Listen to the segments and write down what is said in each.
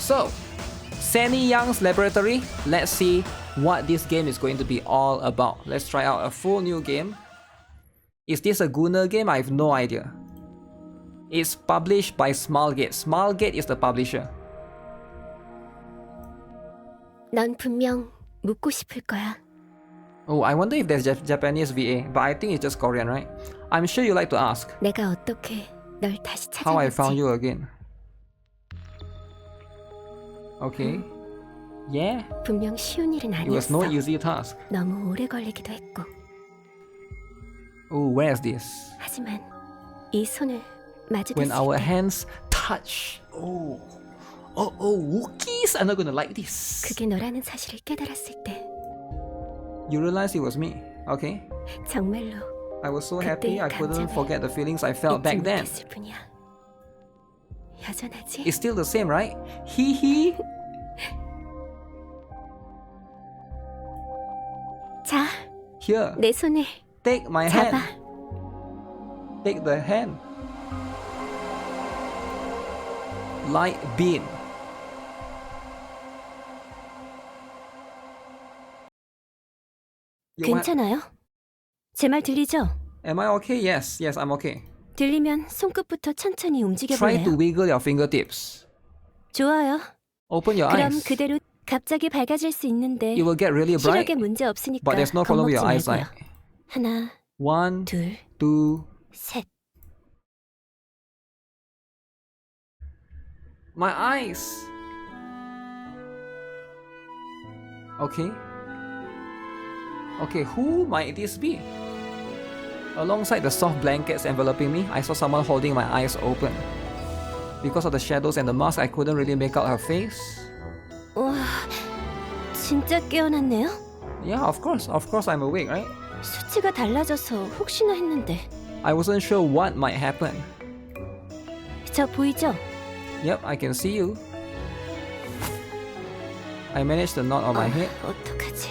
So, Sani Young's laboratory. Let's see what this game is going to be all about. Let's try out a full new game. Is this a Gunner game? I have no idea. It's published by SMILEGATE. SMILEGATE is the publisher. 넌 분명 묻고 싶을 거야. Oh, I wonder if there's Japanese VA, but I think it's just Korean, right? I'm sure you like to ask. 내가 어떻게 널 다시 How I found 찾아냈지? you again. Okay. Yeah. 분명 쉬운 일은 It was 아니었어. no easy task. 너무 오래 걸리기도 했고. Oh, where is this? 하지만 이 손을 마주 When our 댔을 때 hands touch. Oh, Wookiees are not gonna like this. 그게 너라는 사실을 깨달았을 때 You realize it was me. Okay. 정말로 I was so happy I couldn't 감정을 forget the feelings I felt 잊지 back then. 못했을 뿐이야. 여전하지? It's still the same, right? Hee. 자, Here, 내 손을 take my 잡아. hand. Take the hand. Light beam. 괜찮아요? 제 말 들리죠? Am I okay? Yes, I'm okay. 들리면 손끝부터 천천히 움직여 Try to 볼래요? wiggle your fingertips. 좋아요. Open your 그럼 eyes. 그대로 갑자기 밝아질 수 있는데 It will get really bright, 시력에 문제 없으니까 but there's no problem with your 겁먹지 말고요. eyesight. 하나, 1, 둘, 2. 셋. My eyes. Okay. Okay, who might this be? Alongside the soft blankets enveloping me, I saw someone holding my eyes open. Because of the shadows and the mask, I couldn't really make out her face. 와, 진짜 깨어났네요? Yeah, of course I'm awake, right? 수치가 달라져서 혹시나 했는데. I wasn't sure what might happen. 저 보이죠? Yep, I can see you. I managed the knot on my head. 어떡하지?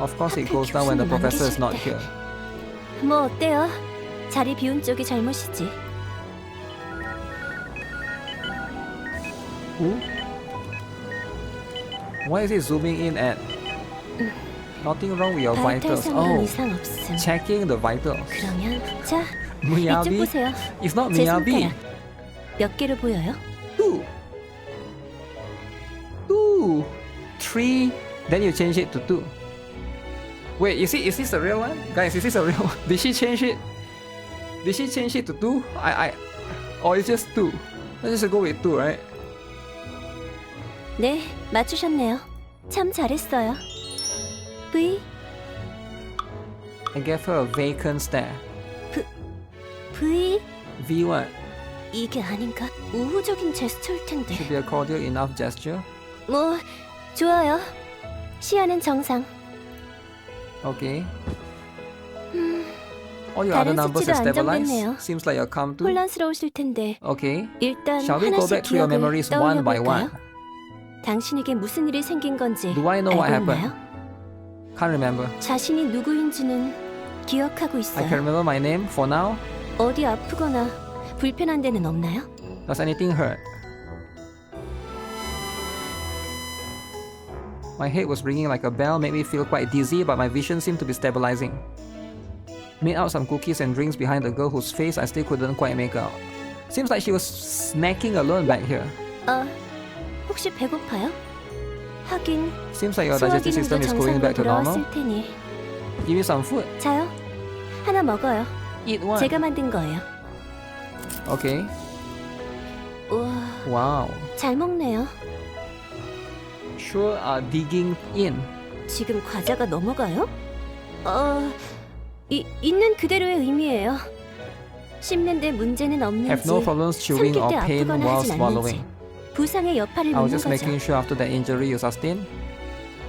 Of course it goes down when the professor is not here. 뭐 어때요? 자리 비운 쪽이 잘못이지. Who? Why is it zooming in at? Nothing wrong with your vitals. 발탈상은 Oh, 이상 없음. checking the vitals. 그러면 자, 이쪽 Miyabi? 보세요. It's not 제 Miyabi. 손가락. 몇 개로 보여요? 2. 3. Then you change it to 2. Wait, is this a real one? Guys, is this a real one? Did she change it? Did she change it to 2? Or it's just 2? Let's just go with 2, right? 네, 맞추셨네요. 참 잘했어요. V, I gave her a vacant stare. V, V1 이게 아닌가? 우호적인 제스처일 텐데. should be a cordial enough gesture. 뭐, 좋아요. 시야는 정상. Okay. All your other 다른 numbers 수치도 are stabilized. 안정됐네요. Seems like you're calm too. 혼란스러우실 텐데 Okay. 일단 Shall we go 하나씩 back to your 기억을 memories 떠올려 one by 볼까요? one? 당신에게 무슨 일이 생긴 건지 Do I know 알고 what happened? 있나요? Can't remember. 자신이 누구인지는 기억하고 I 있어요. can remember my name for now. 어디 아프거나 불편한 데는 없나요? Does anything hurt? My head was ringing like a bell, made me feel quite dizzy, but my vision seemed to be stabilizing. Made out some cookies and drinks behind the girl whose face I still couldn't quite make out. Seems like she was snacking alone back here. 혹시 배고파요? 하긴 Seems like your 소화 digestive system 기능도 is going 정상으로 back to normal. 돌아왔을 테니 Give me some food. 자요. 하나 먹어요. Eat one. 제가 만든 거예요. Okay. 우와, Wow. 잘 먹네요. Sure are digging in. 지금 과자가 넘어가요? 있는 그대로의 의미예요. 씹는데 문제는 없는지, Have no problems chewing or 삼킬 때 pain 아프거나 while 하진 swallowing. 않는지 부상의 여파를 I was 묻는 just 거죠. making sure after that injury you sustained.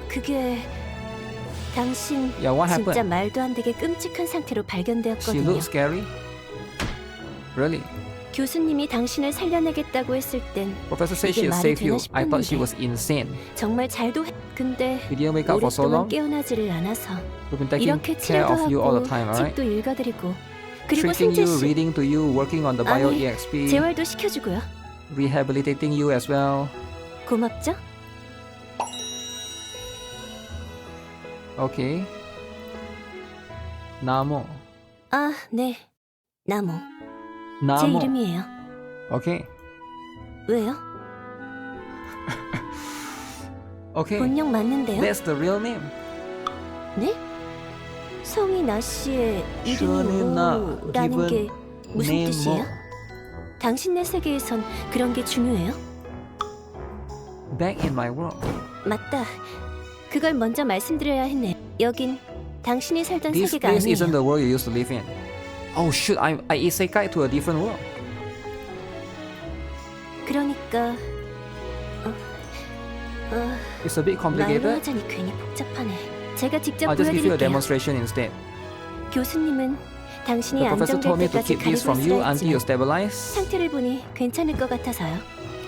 그게 당신 Yeah, what 진짜 happened? 말도 안 되게 끔찍한 상태로 She 발견되었거든요. looked scary. Really? 교수님이 당신을 살려내겠다고 했을 땐 Professor said she 이게 would 말이 save you. 되나 I thought she 싶었는데 was insane. 정말 잘도 근데 We didn't wake up for so 오랫동안 long. 깨어나지를 않아서 We've been taking 이렇게 care 치료도 of you all 하고 the time, alright? 집도 일가드리고 그리고 Treating you, 승재 씨 reading to you, working on the bio 아니, EXP, 재활도 시켜주고요. rehabilitating you as well. 고맙죠? Okay. 나무. 아, 네. 나모. 제 나무. 이름이에요. Okay. 왜요? Okay. 본명 맞는데요? That's the real name. 네? 성이 나 씨의 슈니 나, 이름이라는 게 given 무슨 name 뜻이에요? 뭐. 당신네 세계에선 그런 게 중요해요? Back in my world. 맞다. 그걸 먼저 말씀드려야 했네. 여긴 당신이 살던 This 세계가 place isn't 아니에요. the world you used to live in. Oh shoot, I isekai to a different world. 그러니까 It's a bit 말로 complicated. 하자니 괜히 복잡하네. 제가 직접 I'll just give you a 보여드릴게요. demonstration instead. 교수님은 당신이 The professor told me 안정될 to 때까지 keep this 가리고 from you 있으라 until you 했지만 stabilize. 상태를 보니 괜찮을 것 같아서요.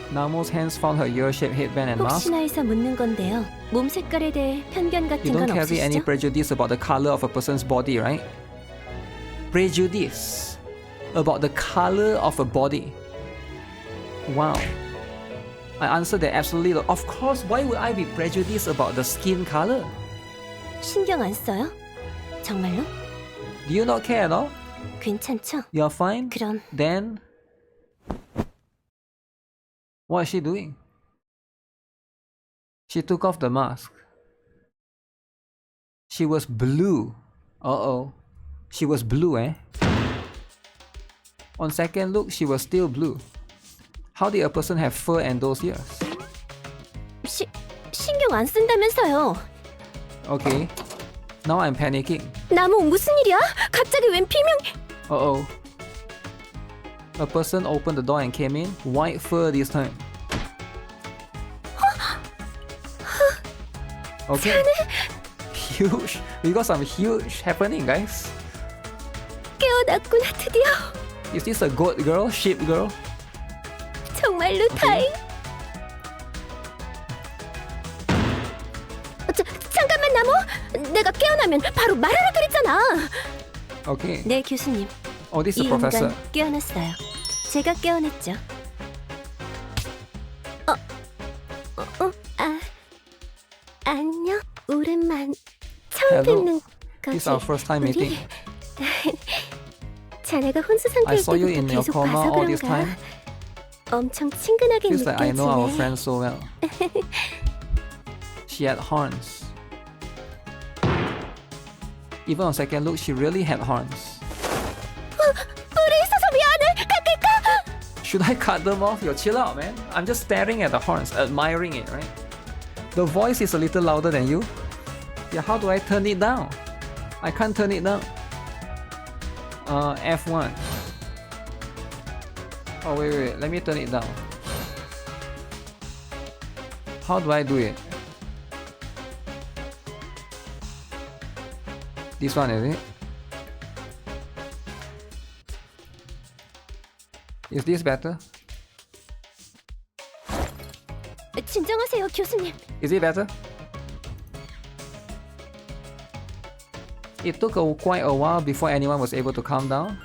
Namo's hands found her ear-shaped headband and mask. 혹시나 해서 묻는 건데요. 몸 색깔에 대해 편견 You 같은 don't 건 carry any 없으시죠? prejudice about the color of a person's body, right? Prejudice about the color of a body. Wow. I answered that absolutely. Of course, why would I be prejudiced about the skin color? 신경 안 써요? 정말로? Do you not care at all? 괜찮죠? You're fine? 그럼 Then, what is she doing? She took off the mask. She was blue. Uh-oh. She was blue, eh? On second look, she was still blue. How did a person have fur and those ears? 신경 안 쓴다면서요. Okay. Now I'm panicking. 나무 무슨 일이야? 갑자기 웬 비명? Uh-oh. A person opened the door and came in. White fur this time. Okay. Huge. We got some huge happening, guys. 깨어났구나 드디어. Is this a goat girl? Sheep girl? 정말로 다행. 잠깐만 나무. 내가 깨어나면 바로 말하라 그랬잖아. Okay. 네 교수님. Oh, this is 이 a professor. 인간 깨어났어요. 제가 깨어냈죠. 안녕. 오랜만. 처음 Hello. 뵙는 This is 거지. our first time meeting. 자네가 혼수 I 상태일 saw you in 때부터 your 계속 coma 봐서 all this 그런가. time. 엄청 친근하게 Feels like I know our 느껴지네. friend so well. She had horns. Even on second look, she really had horns. 뿔에 있어서 미안해. 깎을까? Should I cut them off? Yo, chill out, man. I'm just staring at the horns, admiring it, right? The voice is a little louder than you. Yeah, how do I turn it down? I can't turn it down. F1. Oh, wait. Let me turn it down. How do I do it? This one, is it? Is this better? 진정하세요, 교수님. Is it better? It took quite a while before anyone was able to calm down.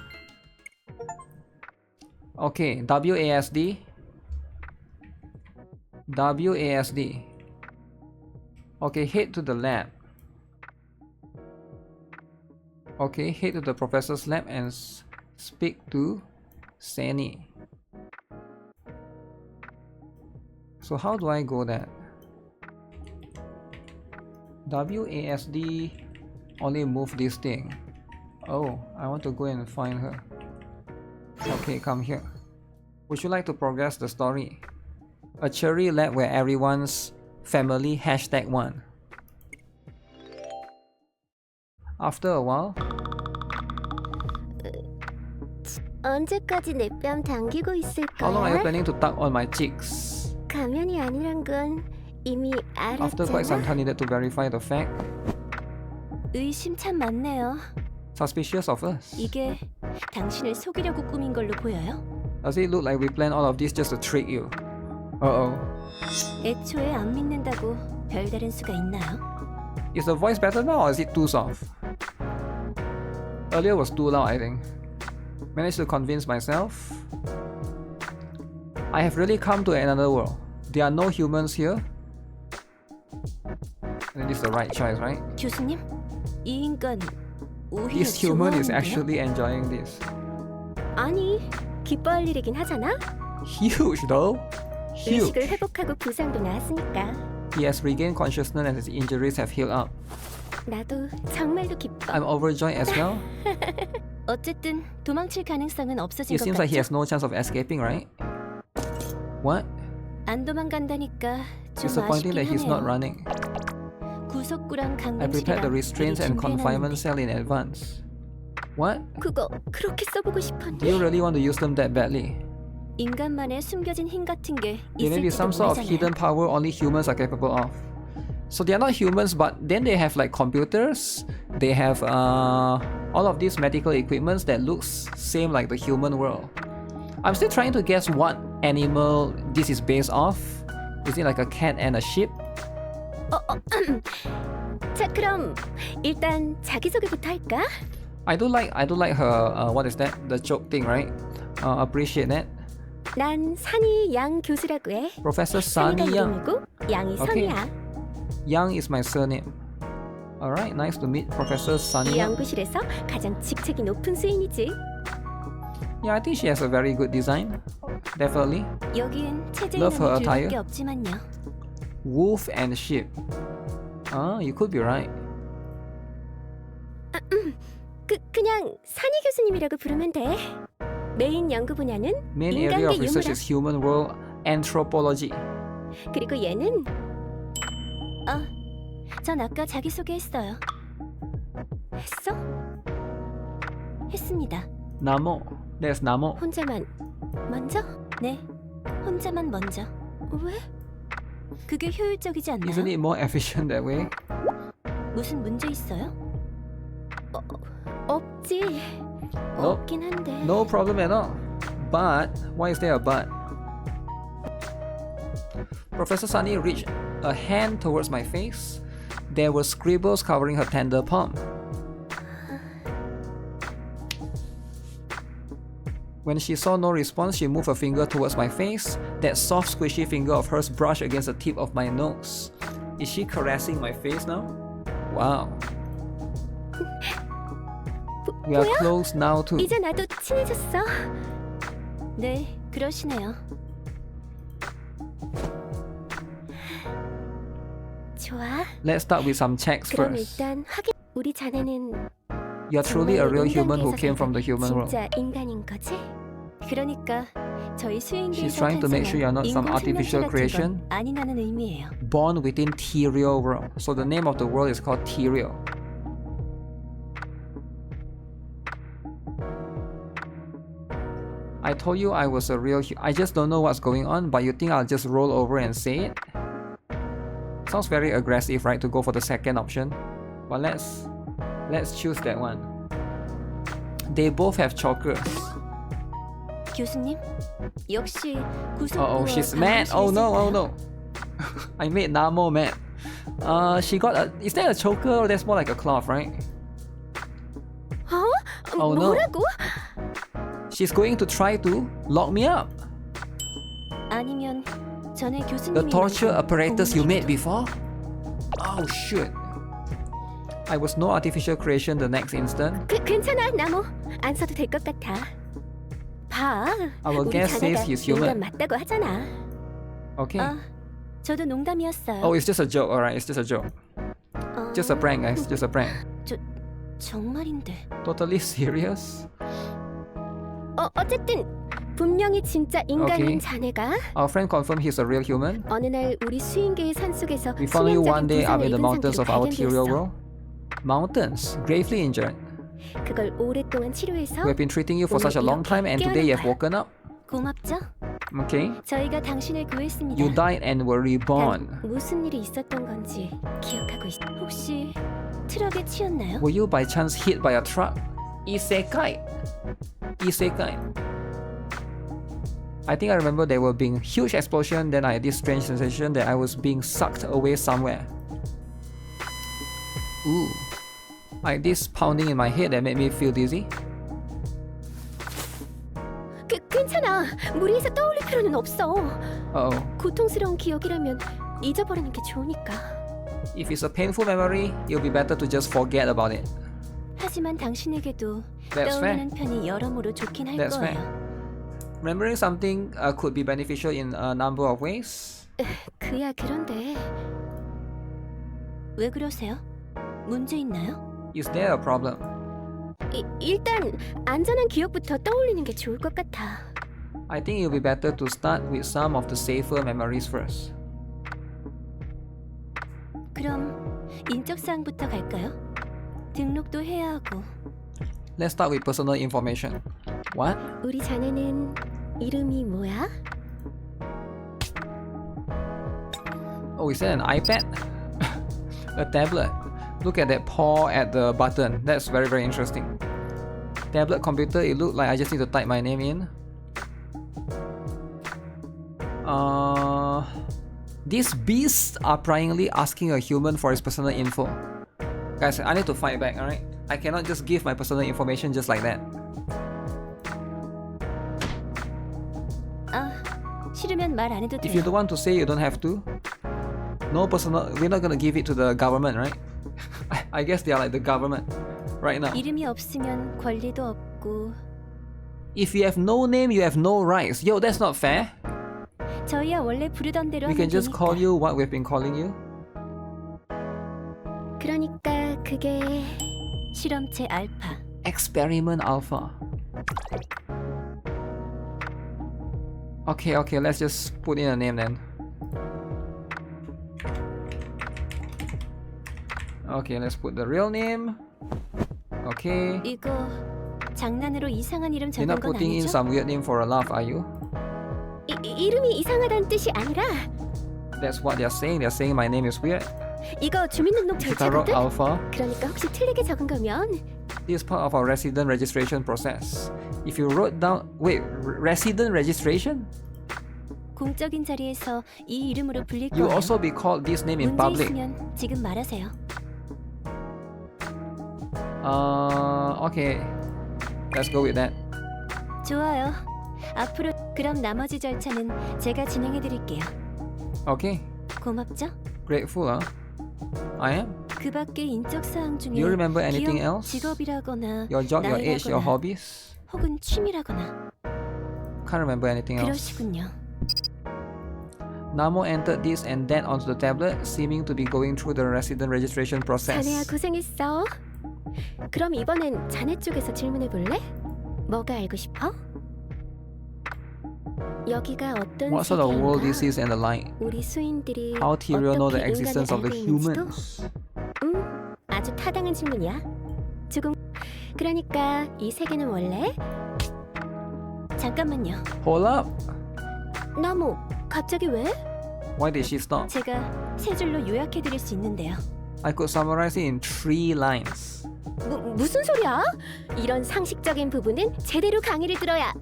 Okay, WASD. WASD. Okay, head to the lab. Okay, head to the professor's lab and speak to Sani. So how do I go that? WASD only move this thing. Oh, I want to go and find her. Okay, come here. Would you like to progress the story? A cherry lab where everyone's family #1. After a while, 언제까지 내 뺨 당기고 있을 how long are you 거야? planning to tug on my cheeks? 가면이 아니란 건 이미 After quite some 알았잖아. time needed to verify the fact. 의심 참 많네요. Suspicious of us. 이게 당신을 속이려고 꾸민 걸로 보여요? Does it look like we planned all of this just to trick you? Uh-oh. 애초에 안 믿는다고 별다른 수가 있나요? Is the voice better now or is it too soft? Earlier was too loud, I think. Managed to convince myself. I have really come to another world. There are no humans here. I think this is the right choice, right? 교수님, 이 인간 오히려 This human is 좋아하는데요? actually enjoying this. 아니, 기뻐할 일이긴 하잖아. Huge though. Huge. 의식을 회복하고 부상도 나았으니까. He has regained consciousness and his injuries have healed up. 나도 정말로 기뻐. I'm overjoyed as well. 어쨌든 도망칠 가능성은 없어진 It 것 seems like he has 같죠? no chance of escaping, right? What? 안 도망간다니까 좀 Disappointing 아쉽긴 that he's not 하네요. running. 구속구랑 I prepared the 강림실이랑 restraints 미리 and confinement 준비해놨는데 cell in advance. What? 그거 그렇게 써보고 Do 싶었는데 you really want to use them that badly? 인간만의 숨겨진 힘 같은 게 There may be 있을지도 some sort of hidden 모르잖아요. power only humans are capable of. So they are not humans, but then they have like computers. They have all of these medical equipments that looks same like the human world. I'm still trying to guess what animal this is based off. Is it like a cat and a sheep? 자 그럼 일단 자기소개부터 할까? I do like her. What is that? The joke thing, right? Appreciate that. 난 산이 양 교수라고 해. Professor 산이가 Sani Young. 이름이고 양이 Okay. 선이야. Young is my surname. Alright, nice to meet Professor Sani 이 Young. 연구실에서 가장 직책이 높은 수인이지. Yeah, I think she has a very good design. Definitely. 여긴 체제 Love her 인원이 attire. 둘밖에 없지만요. Wolf and sheep. You could be right. 그냥 산이 교수님이라고 부르면 돼. 메인 연구 분야는 Main area of 인간계 research 유물학. is human world anthropology. 그리고 얘는 전 아까 자기소개했어요. 했어? 했습니다. Namo. There's Namo. 혼자만 먼저? 네, 혼자만 먼저. 왜? 그게 효율적이지 않나요? Isn't it more efficient that way? 무슨 문제 있어요? 없지. Nope. 없긴 한데. No problem at all. But why is there a but? Professor Sani reached a hand towards my face. There were scribbles covering her tender palm. When she saw no response, she moved a finger towards my face. That soft, squishy finger of hers brushed against the tip of my nose. Is she caressing my face now? Wow. We are 뭐야? close now too. 이제 나도 친해졌어. 네, 그러시네요. 좋아. Let's start with some checks 그럼 first. 일단 확인. 우리 자네는 You're truly a real 정말로 human who 인간계에서 came from the 살다 human world. 진짜 인간인 거지? 그러니까 저희 수인계에서 She's trying to make sure you're not some 인공 artificial 생명체 같은 creation. 건 아니라는 의미예요. Born within Therio world. So the name of the world is called Therio. I told you I was a real I just don't know what's going on, but you think I'll just roll over and say it? Sounds very aggressive, right, to go for the second option. But let's choose that one. They both have chokers. 교수님, 역시 Oh, 구속구와 she's mad. Oh no, oh no. I made Namo mad. She got a. Is that a choker or that's more like a cloth, right? Oh no. 뭐라고? She's going to try to lock me up. 아니면 전에 교수님이 The torture 만든 apparatus you made 공기도. before? Oh shit. I was no artificial creation the next instant. 괜찮아, 나무. 안 써도 될 것 같아. 봐, Our 우리 guest says 자네가 he's human. 인간 맞다고 하잖아. Okay. 저도 농담이었어요. Oh, it's just a joke. Alright, it's just a joke. Just a prank, guys. Just a prank. 정말인데. Totally serious? 어쨌든 분명히 진짜 인간인 Okay. 자네가 Our friend confirmed he's a real human. 어느 날 우리 수인계의 산속에서 We found you one 치명적인 day up 부상을 in the 입은 mountains of our 상태로 Therio 발견되었어. world. Mountains, gravely injured. 그걸 오랫동안 치료해서 We have been treating you for such a long time, and today you have woken up. 고맙죠? Okay. 저희가 당신을 구했습니다. You died and were reborn. 단 무슨 일이 있었던 건지 기억하고 있어. 혹시 트럭에 치였나요? Were you by chance hit by a truck? Isekai. Isekai. I think I remember there were being huge explosion. Then I had this strange sensation that I was being sucked away somewhere. Ooh. Like this pounding in my head that made me feel dizzy. 괜찮아. 아니야. 무리해서 떠올릴 필요는 없어. Uh-oh. 고통스러운 기억이라면 잊어버리는 게 좋으니까. If it's a painful memory, it'll be better to just forget about it. 하지만 당신에게도 That's 떠오르는 편이 여러모로 좋긴 할 That's 거예요. Remembering something could be beneficial in a number of ways. 그야 그런데 왜 그러세요? 문제 있나요? Is there a problem? 일단 안전한 기억부터 떠올리는 게 좋을 것 같아. I think it'll be better to start with some of the safer memories first. 그럼 인적 사항부터 갈까요? 등록도 해야 하고. Let's start with personal information. What? 우리 자네는 이름이 뭐야? Oh, is that an iPad? A tablet. Look at that paw at the button. That's very, very interesting. Tablet computer, it looked like I just need to type my name in. These beasts are pryingly asking a human for his personal info. Guys, I need to fight back, alright? I cannot just give my personal information just like that. 싫으면 말 안 해도 If you 돼요. don't want to say, you don't have to. No personal, we're not gonna give it to the government, right? I guess they are like the government right now. 이름이 없으면 권리도 없고. If you have no name, you have no rights. Yo, that's not fair. 저희야 원래 부르던 대로 We 하면 can just 되니까. call you what we've been calling you. 그러니까 그게 실험체 알파. Experiment Alpha. Okay, let's just put in a name then. Okay, let's put the real name. Okay. 이거 장난으로 이상한 이름 You're 적은 not 건 putting in 아니죠? some weird name for a laugh, are you? 이름이 이상하다는 뜻이 아니라 That's what they're saying. They're saying my name is weird. 이거 주민등록 GuitarRock 절차거든? Alpha. 그러니까 혹시 틀리게 적은 거면 This is part of our resident registration process. If you wrote down... Wait, resident registration? 공적인 자리에서 이 이름으로 불릴 You'll 거예요. also be called this name in 문제 public. 있으면 지금 말하세요. Okay. Let's go with that. 좋아요. 앞으로 그럼 나머지 절차는 제가 진행해 드릴게요. Okay. 고맙죠? Grateful, huh? I am. 그 밖에 인적 사항 중에 Do you remember anything 기억, else? 직업이라거나 Your job, your age, your 나이라거나 hobbies? 혹은 취미라거나 Can't remember anything else. 그러시군요. Namo entered this and that onto the tablet, seeming to be going through the resident registration 자네야 process. 고생했어. 그럼 이번엔 자네 쪽에서 질문해 볼래? 뭐가 알고 싶어? 여기가 어떤 What sort of world 세계인가? this is and the like? 우리 수인들이 How Therio know the 어떻게 existence of the 인간을 알고 있는지도? humans? 아주 타당한 질문이야. 조금 그러니까 이 세계는 원래 잠깐만요. Hold up! 나무 갑자기 왜? Why did she stop? 제가 세 줄로 요약해 드릴 수 있는데요. I could summarize it in 3 lines. 무슨 소리야? 이런 상식적인 부분은 제대로 강의를 들어야.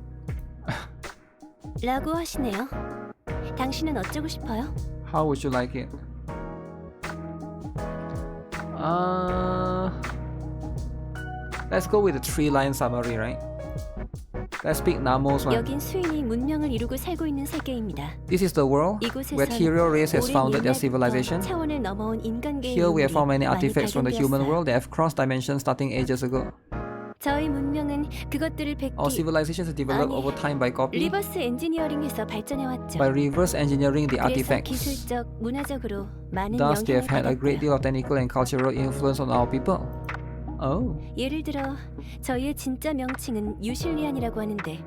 라고 하시네요. 당신은 어쩌고 싶어요? How would you like it? Let's go with the 3-line summary, right? Let's pick Namo's one. 여긴 수인이 문명을 이루고 살고 있는 세계입니다. This is the world where Therio race has founded their civilization. 차원을 넘어온 인간계의 Here we have found many 많이 artifacts from the human 발견되었어요. world that have crossed dimensions starting ages ago. 저희 문명은 그것들을 Our 뵙기 civilizations have developed 아니, over time by copying, 리버스 엔지니어링에서 발전해 왔죠. by reverse engineering the 그래서 artifacts. 기술적, 문화적으로 많은 Thus, they have 영향을 had a great 받았고요. deal of technical and cultural influence on our people. Oh, 예를 들어 저희의 진짜 명칭은 유실리안이라고 하는데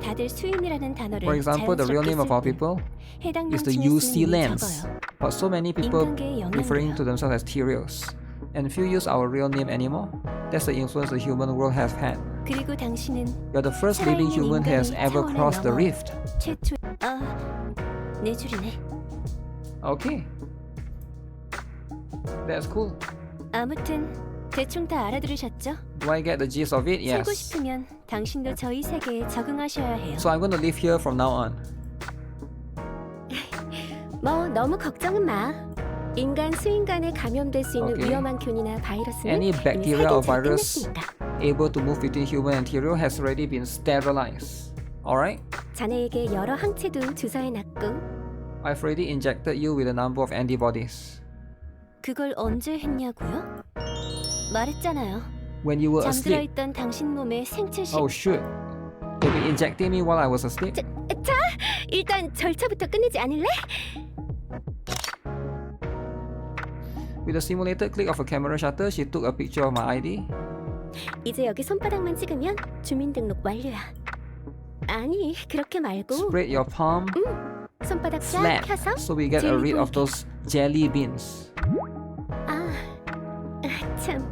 다들 수인이라는 단어를 for example, the real 자연스럽게 name of our 쓸 때 people 해당 is the 명칭에 UC 쓰는 일이 lands, 적어요. but so many people 인간계의 referring to 영향도요. themselves as Therios, and few use our real name anymore. That's the influence the human world has had. 그리고 당신은 You're the first living human who has ever crossed the rift. 최초 네 줄이네. Okay, that's cool. 아무튼 대충 다 알아들으셨죠? Do I get the gist of it? 살고 Yes. 싶으면 당신도 저희 세계에 적응하셔야 해요. So I'm going to live here from now on. 뭐 너무 걱정은 마. 인간 수인 간에 감염될 수 있는 Okay. 위험한 균이나 바이러스는 Any 이미 bacteria or 살균 잘 virus 끝냈으니까. able to move between human and Therio has already been sterilized. Alright? 자네에게 여러 항체도 주사해놨고. I've already injected you with a number of antibodies. 그걸 언제 했냐고요? 말했잖아요. When you were 잠들어 asleep. 있던 당신 몸에 생체식. Oh shoot. You've been injecting me while I was asleep? 자, 일단 절차부터 끝내지 않을래? With a simulated click of a camera shutter, she took a picture of my ID. 이제 여기 손바닥만 찍으면 주민등록 완료야. 아니, 그렇게 말고 Spread your palm 손바닥 쫙 flat 펴서 so we get a read of those jelly beans. 참,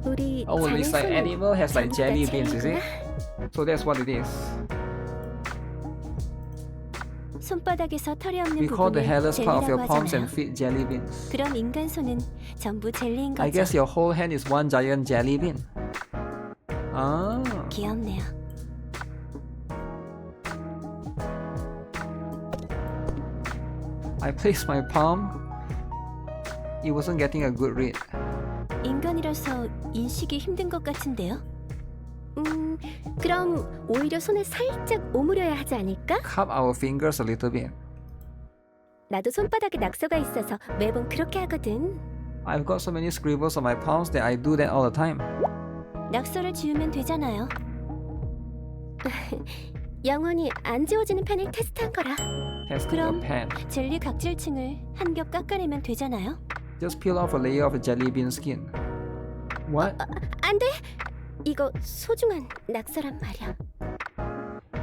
우리 Oh, 자네 this like 손을 animal has like 전부 다 jelly beans, is it? 젤리구나. So that's what it is. 손바닥에서 털이 없는 We call the 부분을 hairless part of your 젤리라고 palms and 하잖아요. feet jelly beans. 그럼 인간 손은 전부 젤리인 I 거죠. guess your whole hand is one giant jelly bean. Ah. 귀엽네요. I placed my palm. It wasn't getting a good read. 인간이라서 인식이 힘든 것 같은데요. 그럼 오히려 손을 살짝 오므려야 하지 않을까? Cup our fingers a little bit. 나도 손바닥에 낙서가 있어서 매번 그렇게 하거든. I've got so many scribbles on my palms that I do that all the time. 낙서를 지우면 되잖아요. 영원히 안 지워지는 펜을 테스트한 거라. Testing a 그럼 pen. 젤리 각질층을 한 겹 깎아내면 되잖아요. Just peel off a layer of jelly bean skin. What? 안 돼! 이거 소중한 낙서란 말이야.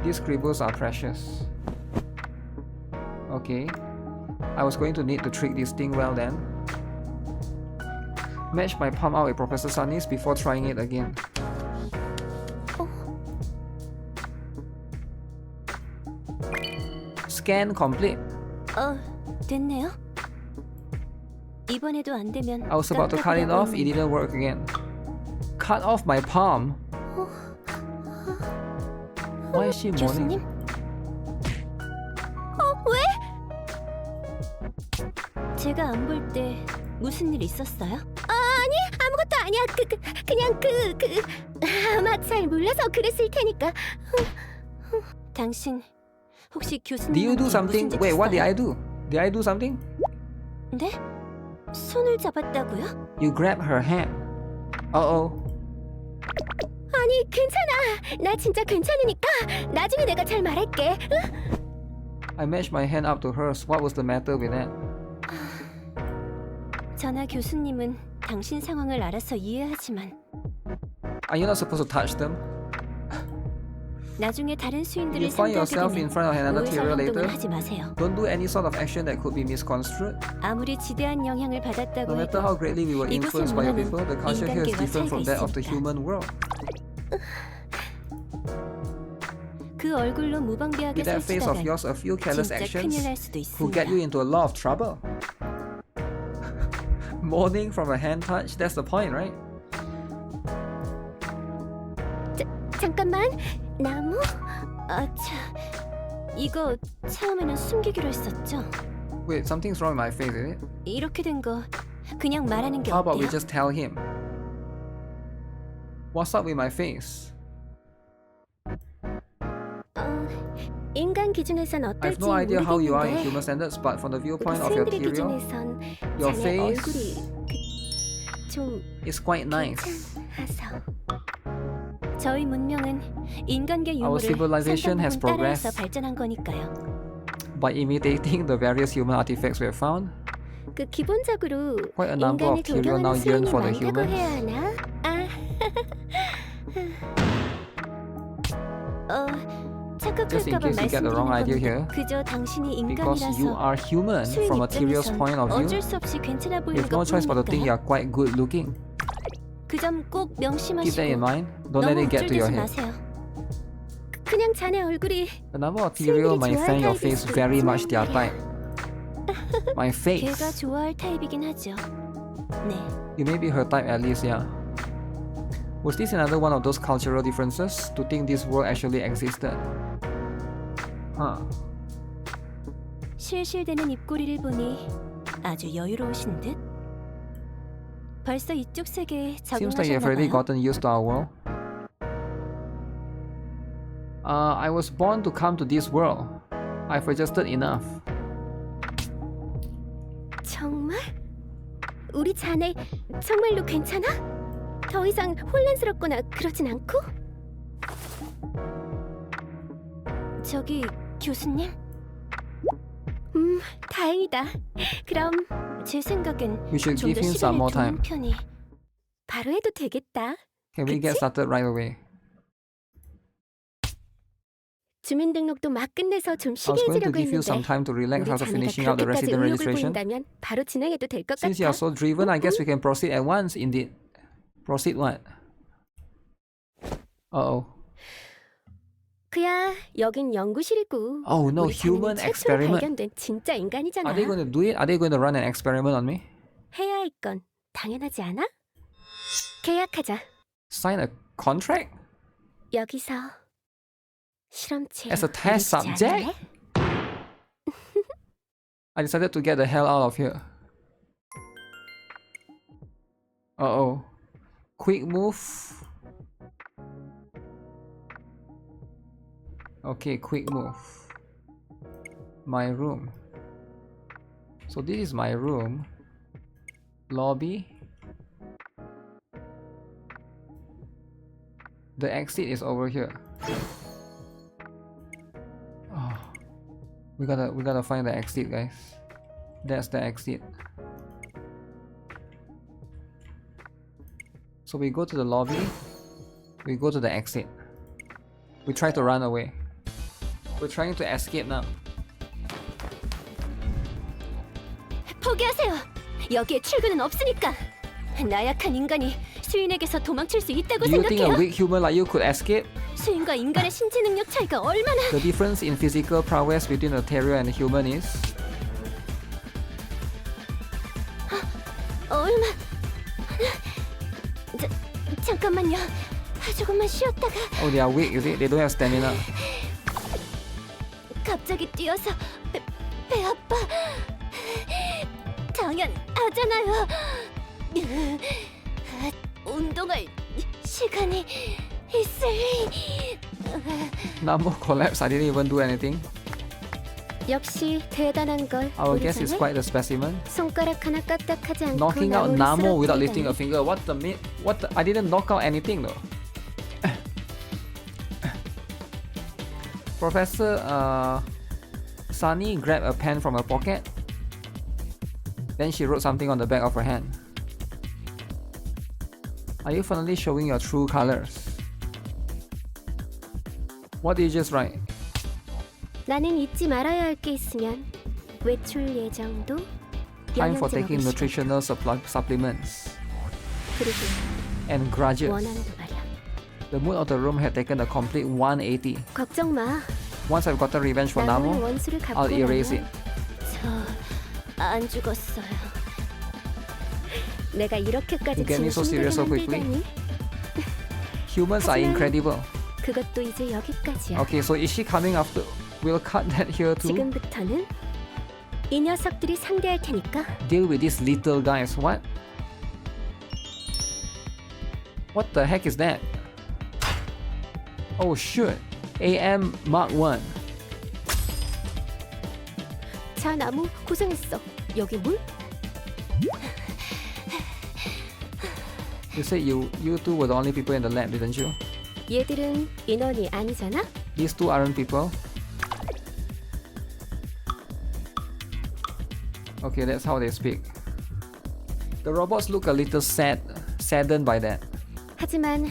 These scribbles are precious. Okay. I was going to need to trick this thing well then. Match my palm out with Professor Sani's before trying it again. Scan complete. 됐네요. 이번에도 안 되면 I was about to cut it off, it didn't work again. Cut off my palm? Why is she moaning? 교수님? 왜? 제가 안 볼 때 무슨 일 있었어요? 아니, 아무것도 아니야. 그냥 아마 잘 몰라서 그랬을 테니까. 당신 혹시 교수님? Did you do something? Wait, what did I do? Did I do something? 네? 손을 잡았다고요? You grabbed her hand. Uh-oh. 아니, 괜찮아. 나 진짜 괜찮으니까 나중에 내가 잘 말할게. I matched my hand up to hers. What was the matter with that? 저나 교수님은 당신 상황을 알아서 이해하지만 Are you not supposed to touch them? 나중에 다른 If 수인들을 you find 상대하게 yourself in 되면 front of another 오해설 Therio 행동은 later, 하지 마세요. don't do any sort of action that could be misconstrued. 아무리 지대한 영향을 No 받았다고 matter 해도 how greatly we were 이곳의 influenced by your 문화는 people, the culture here is 인간계와 different from that of the 차이가 human world. 그 얼굴로 무방비하게 With that face of 설치다간 yours, a few careless 진짜 actions 큰일 날 수도 could get you 있습니다. into a lot of trouble. Mourning from a hand touch, that's the point, right? 잠깐만, 나무? 이거 처음에는 숨기기로 했었죠? Wait, something's wrong with my face, is it? 이렇게 된 거 그냥 말하는 게 How about we 어때요? just tell him? What's up with my face? 인간 기준에선 I have 어떨지 no idea how you are in 모르겠는데 human standards, but from the 우리 viewpoint of your 수인들의 Therio, 기준에선 your 자네 얼굴이 face 좀 is quite nice. 괜찮아서 저희 문명은 인간계 Our 유물을 civilization has 상당 부분 따라해서 progressed. 발전한 거니까요. By imitating the various human artifacts we have found, 기본적으로 quite a number of 인간을 Therio now 동경하는 yearn 수인이 for the 많다고 humans. 해야 하나? Just in 착각할까봐 case you get the wrong idea here, 말씀드리는 그저 당신이 because you 인간이라서 are human 수인 from a Therio's 입장에선 point of view, 어쩔 수 없이 괜찮아 you 보이는 have no choice but to think you 것뿐이니까요. are quite good looking. 그 점 꼭 Keep that in 명심하시고 mind. Don't let 너무 it get to your 우쭐대지 head. 마세요. 그냥 자네 얼굴이 The number of Therio might find your face very much their type. My 걔가 face. 좋아할 타입이긴 하죠. 네. You may be her type at least, yeah. Was this another one of those cultural differences to think this world actually existed? Huh. 실실대는 입꼬리를 보니 아주 여유로우신 듯. 벌써 이쪽 세계에 Seems like you've already 적응하셨나봐요. gotten used to our world. I was born to come to this world. I've adjusted enough. 정말? 우리 자네 정말로 괜찮아? 더 이상 혼란스럽거나 그러진 않고? 저기 교수님? 다행이다. 그럼 제 생각엔 We should 좀 give 더 him some 시간을 more 두는 time. 편이 바로 해도 되겠다. Can we get 그치? started right away? 주민등록도 막 끝내서 좀 I was 쉬게 going to 해주려고 give you 했는데 some time to relax 우리 after 자네가 finishing up the 그렇게까지 resident 의욕을 registration. 보인다면 바로 진행해도 될 것 Since you are 같아. so driven, I guess we can proceed at once. Indeed. Proceed what? Uh-oh. 그야 여긴 연구실이고 Oh no, 우리 자네는 human 최초로 experiment. 발견된 진짜 인간이잖아. Are they going to do it? Are they going to run an experiment on me? 해야 할 건 당연하지 않아? 계약하자. Sign a contract? 여기서 실험체 As a test 올리지 subject? 않을래? I decided to get the hell out of here. Uh-oh. Quick move. Okay, quick move. My room. So this is my room. Lobby. The exit is over here. Oh, we gotta find the exit, guys. That's the exit. So we go to the lobby. We go to the exit. We try to run away. We're trying to escape now. 포기하세요. 여기에 출구는 없으니까. 나약한 인간이 수인에게서 도망칠 수 있다고 Do you think a 생각해요? weak human like you could escape? 수인과 인간의 신체 능력 차이가 얼마나? The difference in physical prowess between a Therio and a human is... 얼마? 잠깐만요. 조금만 쉬었다가 Oh, they are weak, is it? They don't have stamina. 갑자기 뛰어서 배 아파. 당연하잖아요. 운동할 시간이 있을. Number collapse, I didn't even do anything. 역시 대단한 걸. Our 우리 guess is 자네? quite a specimen. 손가락 하나 까딱하지 않고 Knocking out 나무를 Namo without 쓰러뜨리다니. lifting a finger. What the mean? What the? I didn't knock out anything though. Professor Sani grabbed a pen from her pocket. Then she wrote something on the back of her hand. Are you finally showing your true colors? What did you just write? 나는 잊지 말아야 할 게 있으면 외출 예정도 Time for 영양제 taking 먹을 시간. nutritional supplements 그리고 and grudges. 원하는 거 말이야. The mood of the room had taken a complete 180. 걱정 마. Once I've gotten revenge for 나무는 Namo, 원수를 갚고 I'll erase it. 저 안 죽었어요. 내가 이렇게까지 You get me so serious so 진심되게 quickly? 만들다니. Humans are 하지만- incredible. 그것도 이제 여기까지야. Okay, so is she coming after? We'll cut that here too. 지금부터는 이 녀석들이 상대할 테니까. Deal with these little guys. What? What the heck is that? Oh shoot! AM Mark 1. 자, 나무 고생했어. 여기 물? You said you two were the only people in the lab, didn't you? 얘들은 인원이 아니잖아. These two aren't people. Okay, that's how they speak. The robots look a little saddened by that. 하지만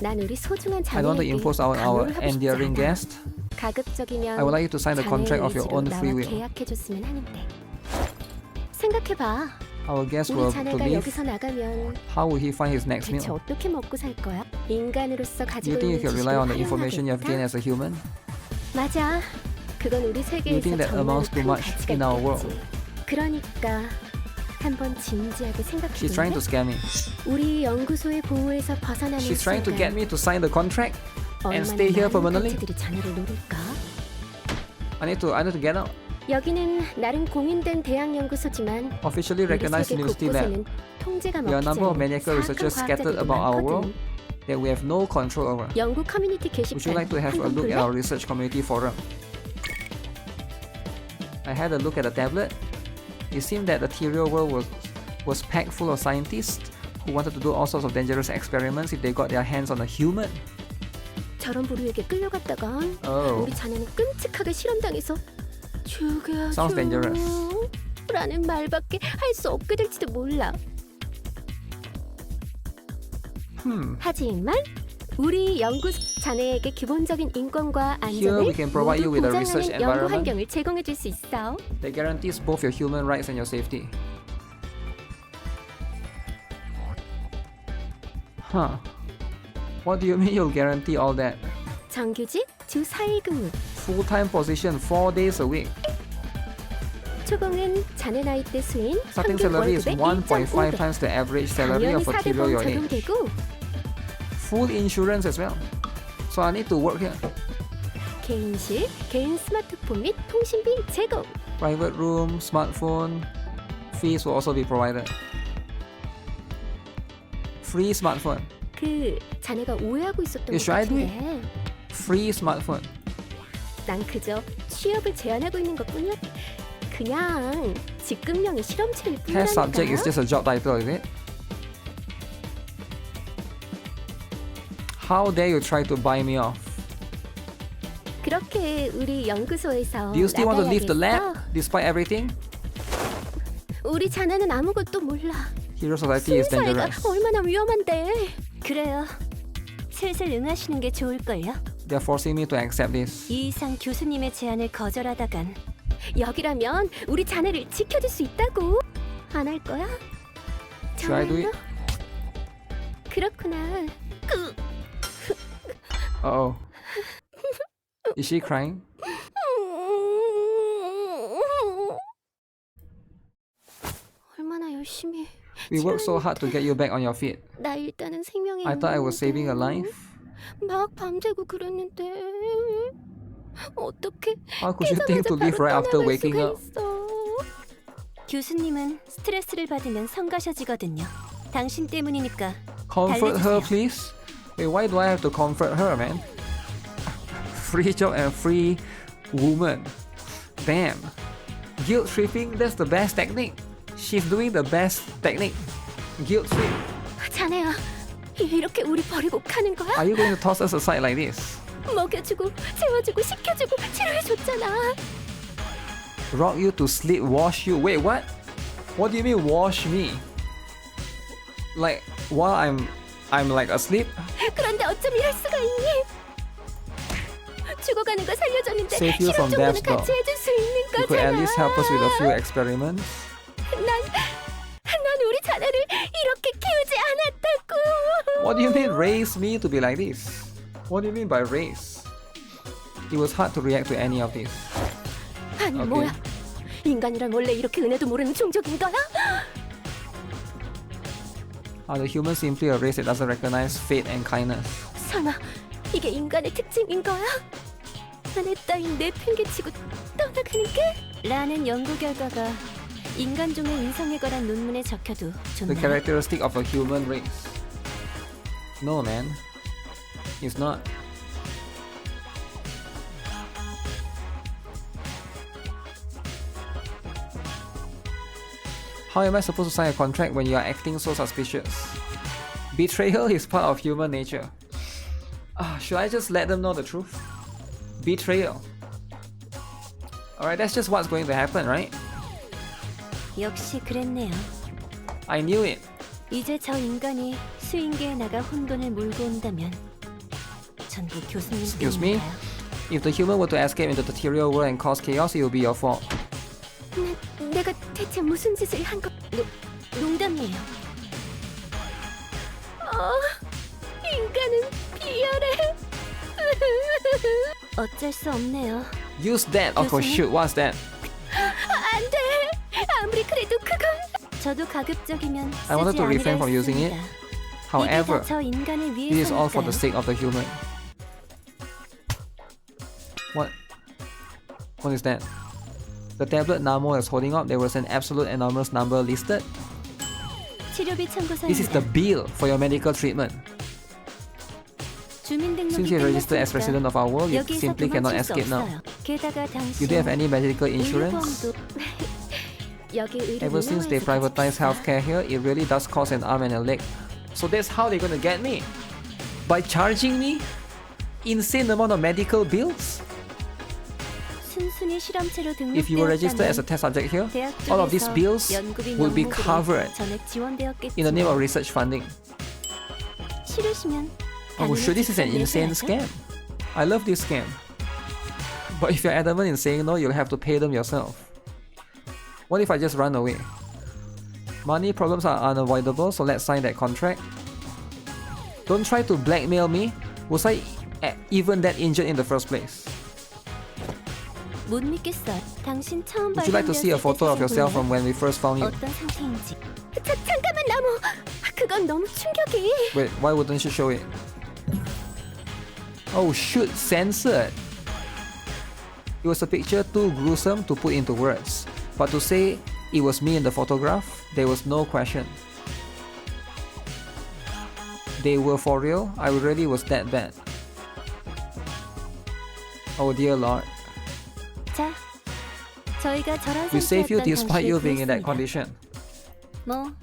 난 우리 소중한 I don't want to 자네에게 impose on our 강요를 하고 싶지 endearing 않아. guest. 가급적이면 I would like you to sign the contract of your own free will. 계약해줬으면 하는데. 생각해봐. Our guest 우리 will to 자네가 leave. 여기서 나가면 How will he find his next 대체 meal? 어떻게 먹고 살 거야? 인간으로서 Do 가지고 you think you 있는 can rely on the 지식을 information you have gained 활용하겠다? as a human? 맞아. 그건 우리 You 세계에서 think that 정말 amounts to 큰 much 가치가 in our 있겠지. world? 그러니까 한번 진지하게 She's trying 생각해볼래? to scam me. 우리 연구소의 보호에서 벗어나는 She's trying to 순간 get me to sign the contract and 얼마나 stay here 많은 permanently. 가치들이 자네를 노릴까? I need to get out. 여기는 나름 공인된 대학 연구소지만 Officially 우리 recognized 세계 university lab. 곳곳에는 통제가 There are a 먹히지 number of 않는 medical 사악한 researchers scattered 과학자들도 about our world. 많거든. that we have no control over. 연구 커뮤니티 Would you 게시판 like to have a 한번 look at 볼래? our research community forum? I had a look at the tablet. It seemed that the Therio world was packed full of scientists who wanted to do all sorts of dangerous experiments if they got their hands on a human. 저런 부류에게 끌려갔다가 Oh. 우리 자네는 끔찍하게 실험당해서 죽여줘 Sounds dangerous. 라는 말밖에 할 수 없게 될지도 몰라. 하지만 우리 연구 자네에게 기본적인 인권과 Here 안전을 we can provide you 모두 with a research 보장하는 연구 environment 환경을 제공해 줄 수 있어. that guarantees both your human rights and your safety. Huh. What do you mean you'll guarantee all that? 정규직 주 4일 근무. Full-time position 4 days a week. 초봉은 자네 나이 때 수인 Starting 평균 salary is 월급의 1.5 1.5배. times the average salary 당연히 of a 4대 Therio 보험 your age. 적용되고 Full insurance as well. So I need to work here. 개인실, 개인 스마트폰 및 통신비 제공. Private room, smartphone, fees will also be provided. Free smartphone. 그 자네가 오해하고 있었던 것 Should I do 같은데 Free smartphone. 난 그저 취업을 제안하고 있는 것뿐이야. 그냥 직급명의 실험체일 Test subject is 뿐이라니까. just a job title, is it? How dare you try to buy me off? 그렇게 우리 연구소에서 Do you still want to leave the 나가야겠어? lab despite everything? 우리 자네는 아무것도 몰라. Hero society is 순사회가 dangerous. 얼마나 위험한데. 그래요. 슬슬 응하시는 게 좋을걸요. They're forcing me to accept this. 이 이상 교수님의 제안을 거절하다간 여기라면 우리 자네를 지켜줄 수 있다고. 안 할 거야? Should I do it? 그렇구나. Uh-oh. Is she crying? 얼마나 열심히. We worked so hard to get you back on your feet. 나 일단은 생명이 I thought I was saving a life. 막 밤새고 그랬는데 어떻게 How could you think to leave right after waking up? 교수님은 스트레스를 받으면 성가셔지거든요. 당신 때문이니까. Comfort her, 달래주세요. please. Wait, why do I have to comfort her, man? Free job and free woman. Damn. Guilt tripping, that's the best technique. She's doing the best technique. Guilt trip. 자네야, 이렇게 우리 버리고 가는 거야? Are you going to toss us aside like this? 먹여주고, 재워주고, 식혀주고, 치료해줬잖아. Rock you to sleep, wash you. Wait, what? What do you mean wash me? Like while I'm like asleep? 그런데 어쩜 이럴 수가 있니? 죽어가는 거 살려줬는데 Save you 실험 from 정도는 death, though. 같이 해줄 수 있는 You could at 거잖아. least help us with a few experiments. 난 우리 자네를 이렇게 키우지 않았다고. What do you mean raise me to be like this? What do you mean by raise? It was hard to react to any of this. 아니 Okay. 뭐야? 인간이란 원래 이렇게 은혜도 모르는 종족인 거야? Are the humans simply a race that doesn't recognize fate and kindness? 설마 이게 인간의 특징인 거야? 은혜 따윈 내팽개치고 떠나가는 게? 라는 연구 결과가 인간종의 인성에 관한 논문에 적혀도 The 좋나요? characteristic of a human race. No, man. It's not. How am I supposed to sign a contract when you are acting so suspicious? Betrayal is part of human nature. Should I just let them know the truth? Betrayal. Alright, that's just what's going to happen, right? 역시 그랬네요. I knew it. 이제 저 인간이 수인계에 나가 혼돈을 몰고 온다면 전부 교수님 Excuse me? 때문인가요? If the human were to escape into the Therio world and cause chaos, it will be your fault. 내가 대체 무슨 짓을 한 거? 농담이에요. 인간은 비열해. 어쩔 수 없네요. Use that. Oh, 교수님? shoot. What's that? 안 돼. 아무리 그래도 그건. 저도 가급적이면 I wanted 쓰지 to 않으려 refrain from using it. 했습니다. However, 이게 다 저 인간을 it is all for the 위해서니까요. sake of the human. What? What is that? The tablet Namo is holding up, there was an absolute enormous number listed. 치료비 This is the 청구서입니다. bill for your medical treatment. Since you registered as resident of our world, you simply cannot escape now. You don't have any medical insurance? Ever since they privatized healthcare here, it really does cost an arm and a leg. So that's how they're gonna get me? By charging me insane amount of medical bills? If you were registered as a test subject here, all of these bills would be covered in the name of research funding. Oh, sure, this is an insane scam. I love this scam. But if you're adamant in saying no, you'll have to pay them yourself. What if I just run away? Money problems are unavoidable, so let's sign that contract. Don't try to blackmail me. Was I even that injured in the first place? Would you like to see a photo of yourself from when we first found you? Wait, why wouldn't you show it? Oh shoot, censored! It was a picture too gruesome to put into words. But to say it was me in the photograph, there was no question. They were for real? I really was that bad. Oh dear lord. We saved you despite you being in that condition. By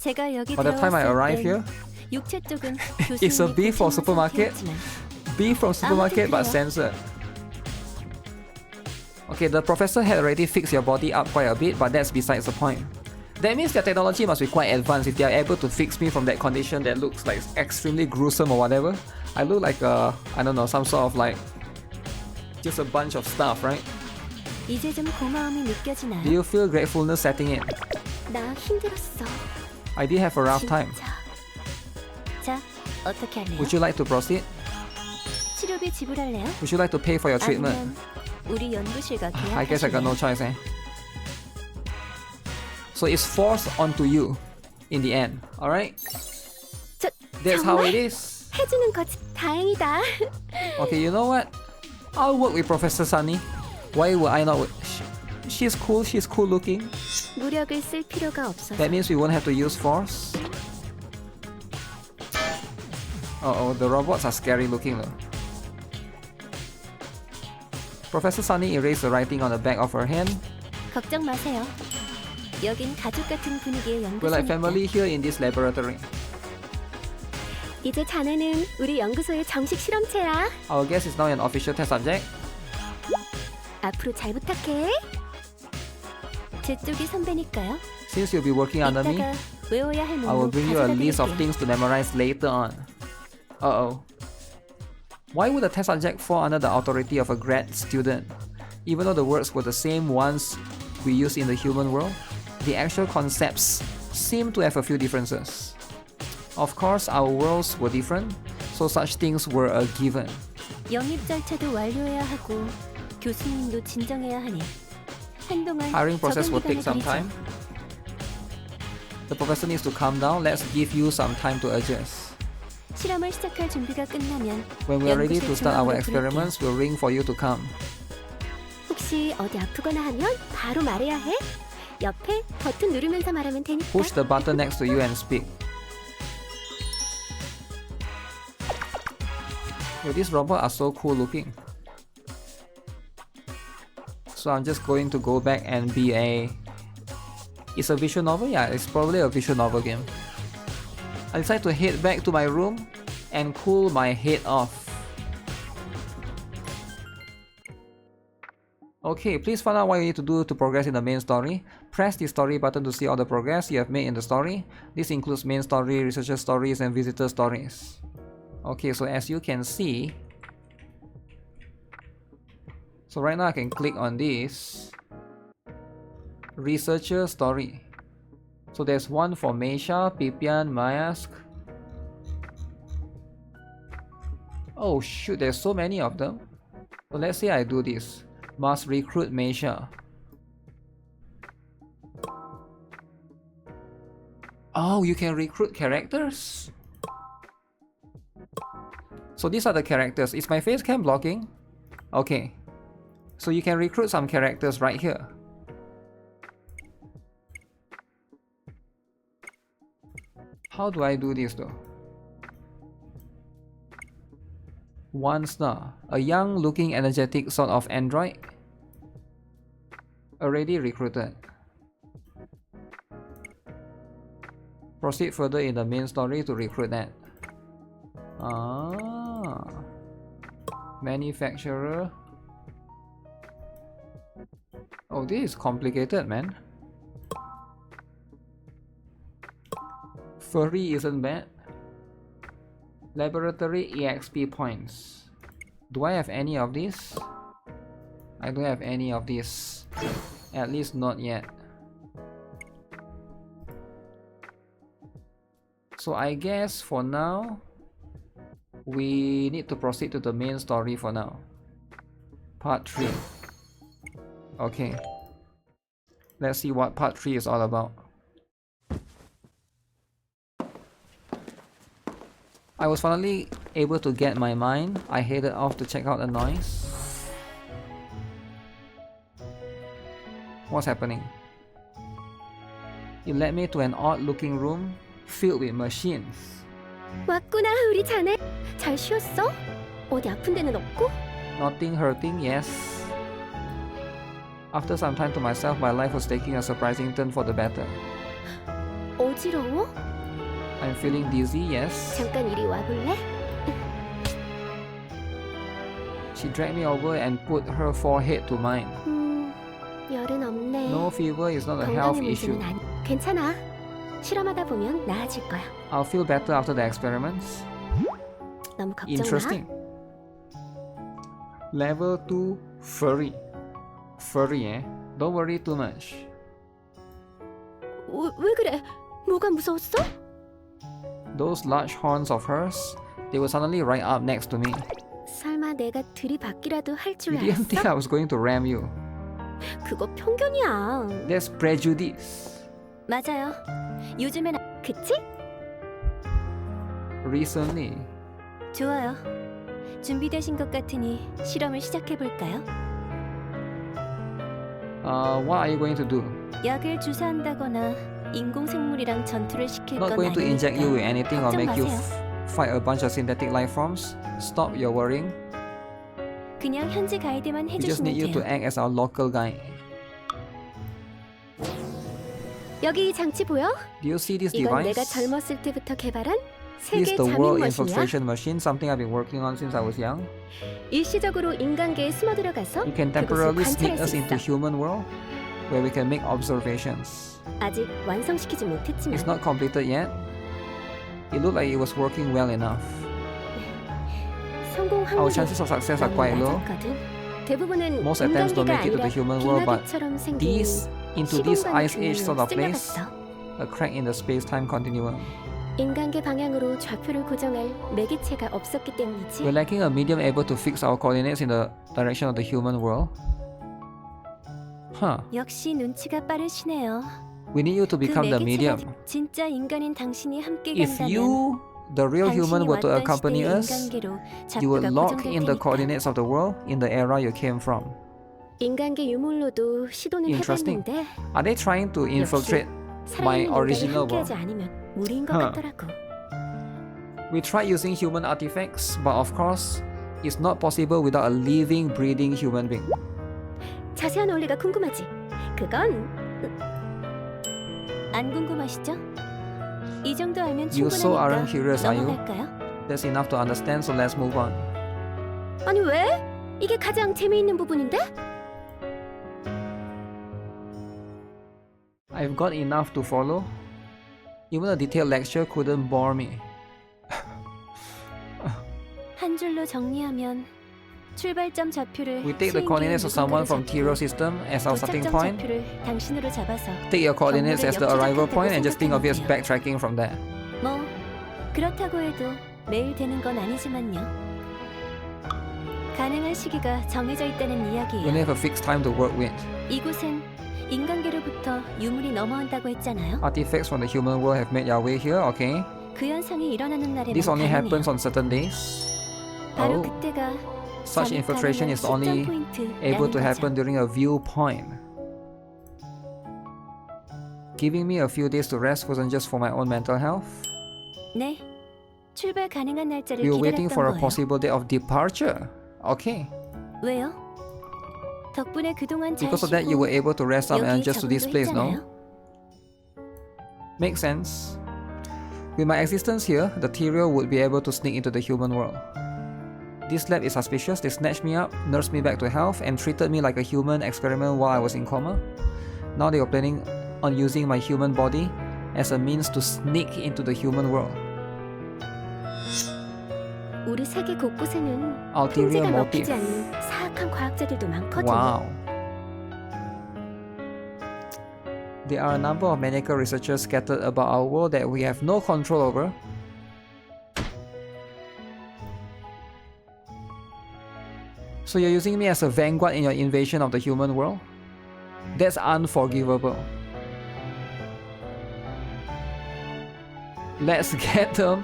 the time I arrived here, it's a beef from supermarket. Beef from supermarket but censored. Okay, the professor had already fixed your body up quite a bit, but that's besides the point. That means their technology must be quite advanced if they are able to fix me from that condition that looks like extremely gruesome or whatever. I look like I don't know, some sort of like just a bunch of stuff, right? Do you feel gratefulness setting in? I did have a rough time. Would you like to proceed? Would you like to pay for your treatment? I guess I got no choice, eh? So it's forced onto you in the end, alright? That's how it is. Okay, you know what? I'll work with Professor Sani. Why would I not? She's cool looking. That means we won't have to use force. Uh-oh, the robots are scary looking though. Professor Sani erased the writing on the back of her hand. We're like family here in this laboratory. Our guest is now an official test subject. Since you'll be working under me, I will bring you a list of things to memorize later on. Uh-oh. Why would a test subject fall under the authority of a grad student? Even though the words were the same ones we use in the human world, the actual concepts seem to have a few differences. Of course, our worlds were different, so such things were a given. Hiring process will take some time. The professor needs to calm down. Let's give you some time to adjust. When we are ready to start our experiments, we'll ring for you to come. Push the button next to you and speak. Yo, these robots are so cool looking. So I'm just going to go back and be a... It's a visual novel? Yeah, it's probably a visual novel game. I decide to head back to my room and cool my head off. Okay, please find out what you need to do to progress in the main story. Press the story button to see all the progress you have made in the story. This includes main story, researcher stories, and visitor stories. Okay, so as you can see... So right now I can click on this. Researcher story. So there's one for Meisha, Pipian, Mayask. Oh shoot, there's so many of them. So let's say I do this. Must recruit Meisha. Oh, you can recruit characters? So these are the characters. Is my face cam blocking? Okay. So you can recruit some characters right here. How do I do this though? 1 star. A young looking energetic sort of android. Already recruited. Proceed further in the main story to recruit that. Manufacturer. Oh, this is complicated, man. Furry isn't bad. Laboratory EXP points. Do I have any of these? I don't have any of these. At least not yet. So I guess for now, we need to proceed to the main story for now. Part 3. Okay. Let's see what part 3 is all about. I was finally able to get my mine. I headed off to check out the noise. What's happening? It led me to an odd looking room filled with machines. 왔구나 우리 자네. 잘 쉬었어? 어디 아픈 데는 없고? Nothing hurting, yes. After some time to myself, my life was taking a surprising turn for the better. 어지러워? I'm feeling dizzy, yes. 잠깐 이리 와볼래? She dragged me over and put her forehead to mine. 열은 없네. No fever is not a health issue. 괜찮아. 실험하다 보면 나아질 거야. I'll feel better after the experiments. 너무 걱정 마. Interesting. Level 2 Furry. Furry, eh? Don't worry too much. 왜 그래? 뭐가 무서웠어? Those large horns of hers, they were suddenly right up next to me. 설마 내가 들이받기라도 할 줄 You didn't think 알았어? I was going to ram you. 그거 편견이야. There's prejudice. 맞아요. 요즘엔 그치? Recently. 좋아요. 준비되신 것 같으니 실험을 시작해볼까요? What are you going to do? 약을 주사한다거나 인공생물이랑 전투를 시킬 Not 건 going to inject you with 아니니까 anything or 걱정 make you 마세요. fight a bunch of synthetic life forms. Stop your worrying. 그냥 현지 가이드만 We just need 해주시면 you to 돼요. act as our local guide. 여기 이 장치 보여? Do you see this 이건 device? 내가 젊었을 때부터 개발한 This 세계 is the world 잠입 머신이야. infiltration machine, something I've been working on since I was young. 일시적으로 인간계에 숨어 들어가서 You can 그곳을 temporarily sneak 관찰할 us 수 into 있어. human world, where we can make observations. 아직 완성시키지 못했지만 It's not completed yet. It looked like it was working well enough. 성공 Our 확률이 chances of success are 너무 quite low. 낮았거든. 대부분은 Most attempts don't 인간계가 make it to the 아니라 human world, but 빙하기처럼 생긴 these into this 시공간 ice age sort of 중으로 place, 찔러갔어. a crack in the space-time continuum. 인간계 방향으로 좌표를 고정할 매개체가 없었기 때문이지. We're lacking a medium able to fix our coordinates in the direction of the human world. Huh. 역시 눈치가 빠르시네요. We need you to 그 become the 매개체가 medium. 진짜 인간인 당신이 함께 If 간다면 you, the real human, 당신이 were to 왔던 accompany 시대의 us, 인간계로 you would 좌표가 lock 고정될 in the 테니까. coordinates of the world in the era you came from. 인간계 유물로도 시도는 Interesting. 해봤는데 Are they trying to infiltrate? 살아있는 인간이 original 함께하지 않으면 무리인 것 Huh. 같더라고. We tried using human artifacts, but of course, it's not possible without a living, breathing human being. 자세한 원리가 궁금하지? 그건 안 궁금하시죠? 이 정도 알면 You so aren't 충분하니까 curious, are you? 넘어갈까요? That's enough to understand, so let's move on. 아니 왜? 이게 가장 재미있는 부분인데? I've got enough to follow. Even a detailed lecture couldn't bore me. 한 줄로 정리하면 출발점 좌표를 We take the coordinates of someone from Therio system as our starting 도착점 point. 좌표를 당신으로 잡아서 Take your coordinates as the arrival point and just think of it as backtracking from there. 뭐 그렇다고 해도 매일 되는 건 아니지만요. 가능한 시기가 정해져 있다는 We 이야기예요. only have a fixed time to work with. 이곳엔 인간계로부터 유물이 넘어온다고 했잖아요. Artifacts from the human world have made their way here, okay? 그 현상이 일어나는 날에만 This only happens 가능해요. on certain days. 바로 Oh, 그때가 such infiltration is only able to happen during a viewpoint. Giving me a few days to rest wasn't just for my own mental health. 네, 출발 가능한 날짜를 We were waiting 기다렸던 for a 거예요. possible day of departure. Okay. 왜요? 덕분에 그동안 잘 Because of that, you were 쉬고 able to rest up and 여기에 adjust to this 적응도 place, no? 했잖아요. Makes sense. With my existence here, the Therio would be able to sneak into the human world. This lab is suspicious. They snatched me up, nursed me back to health, and treated me like a human experiment while I was in coma. Now they were planning on using my human body as a means to sneak into the human world. 우리 세계 곳곳에는 Ulterior 통제가 motive. 먹히지 않는 사악한 과학자들도 많거든요. Wow. There are a number of medical researchers scattered about our world that we have no control over. So you're using me as a vanguard in your invasion of the human world? That's unforgivable. Let's get them.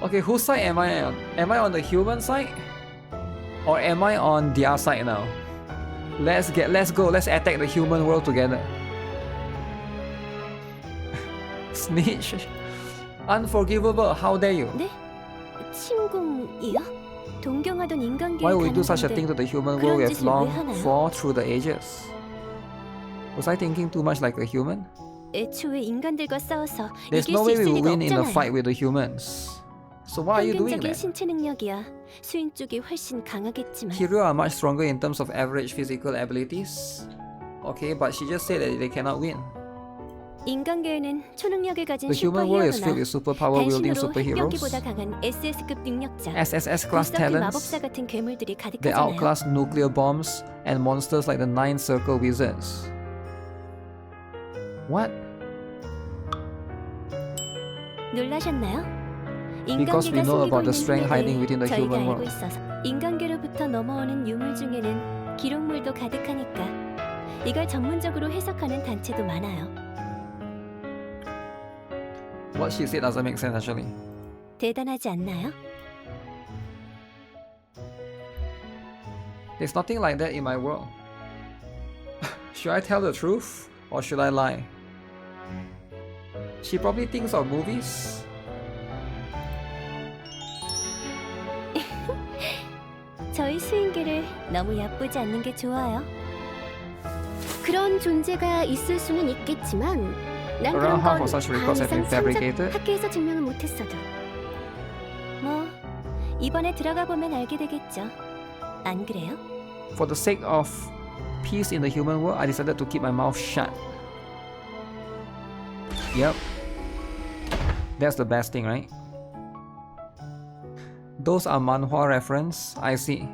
Okay, whose side am I on? Am I on the human side? Or am I on their side now? Let's go, let's attack the human world together. Snitch. Unforgivable, how dare you? 네? 침공이요? 동경하던 인간계에 Why would we do 가는 such a 건데 thing to the human world we 그런 have 짓을 왜 long 하나요? for through the ages? Was I thinking too much like a human? 애초에 인간들과 싸워서 There's 이길 no 수 way 있을 we will 리가 win in a 없잖아요. fight with the humans. So why are you doing 평균적인 that? 신체 능력이야 수인 쪽이 훨씬 강하겠지만 Therio are much stronger in terms of average physical abilities. Okay, but she just said that they cannot win. 인간계에는 초능력을 가진 The human world is filled 슈퍼히어로나 with superpower wielding 단신으로 핵병기보다 superheroes, 강한 SS급 능력자 SSS class 불쌍한 talents, 마법사 같은 괴물들이 they 가득하잖아요. outclass nuclear bombs, and monsters like the Nine Circle Wizards. What? 놀라셨나요? Because we 인간계가 know about 숨기고 the 있는 strength 힘에 hiding within the 저희가 human 알고 world. 있어서 인간계로부터 넘어오는 유물 중에는 기록물도 가득하니까 이걸 전문적으로 해석하는 단체도 많아요. What she said doesn't make sense actually. 대단하지 않나요? There's nothing like that in my world. Should I tell the truth or should I lie? She probably thinks of movies. 저희 수인계를 너무 얕보지 않는 게 좋아요. 그런 존재가 있을 수는 있겠지만 난 Around 그런 half 건 of such records have been fabricated. 학계에서 증명은 못했어도 뭐 이번에 들어가 보면 알게 되겠죠. 안 그래요? For the sake of peace in the human world, I decided to keep my mouth shut. Yep. That's the best thing, right? Those are manhwa reference, I see.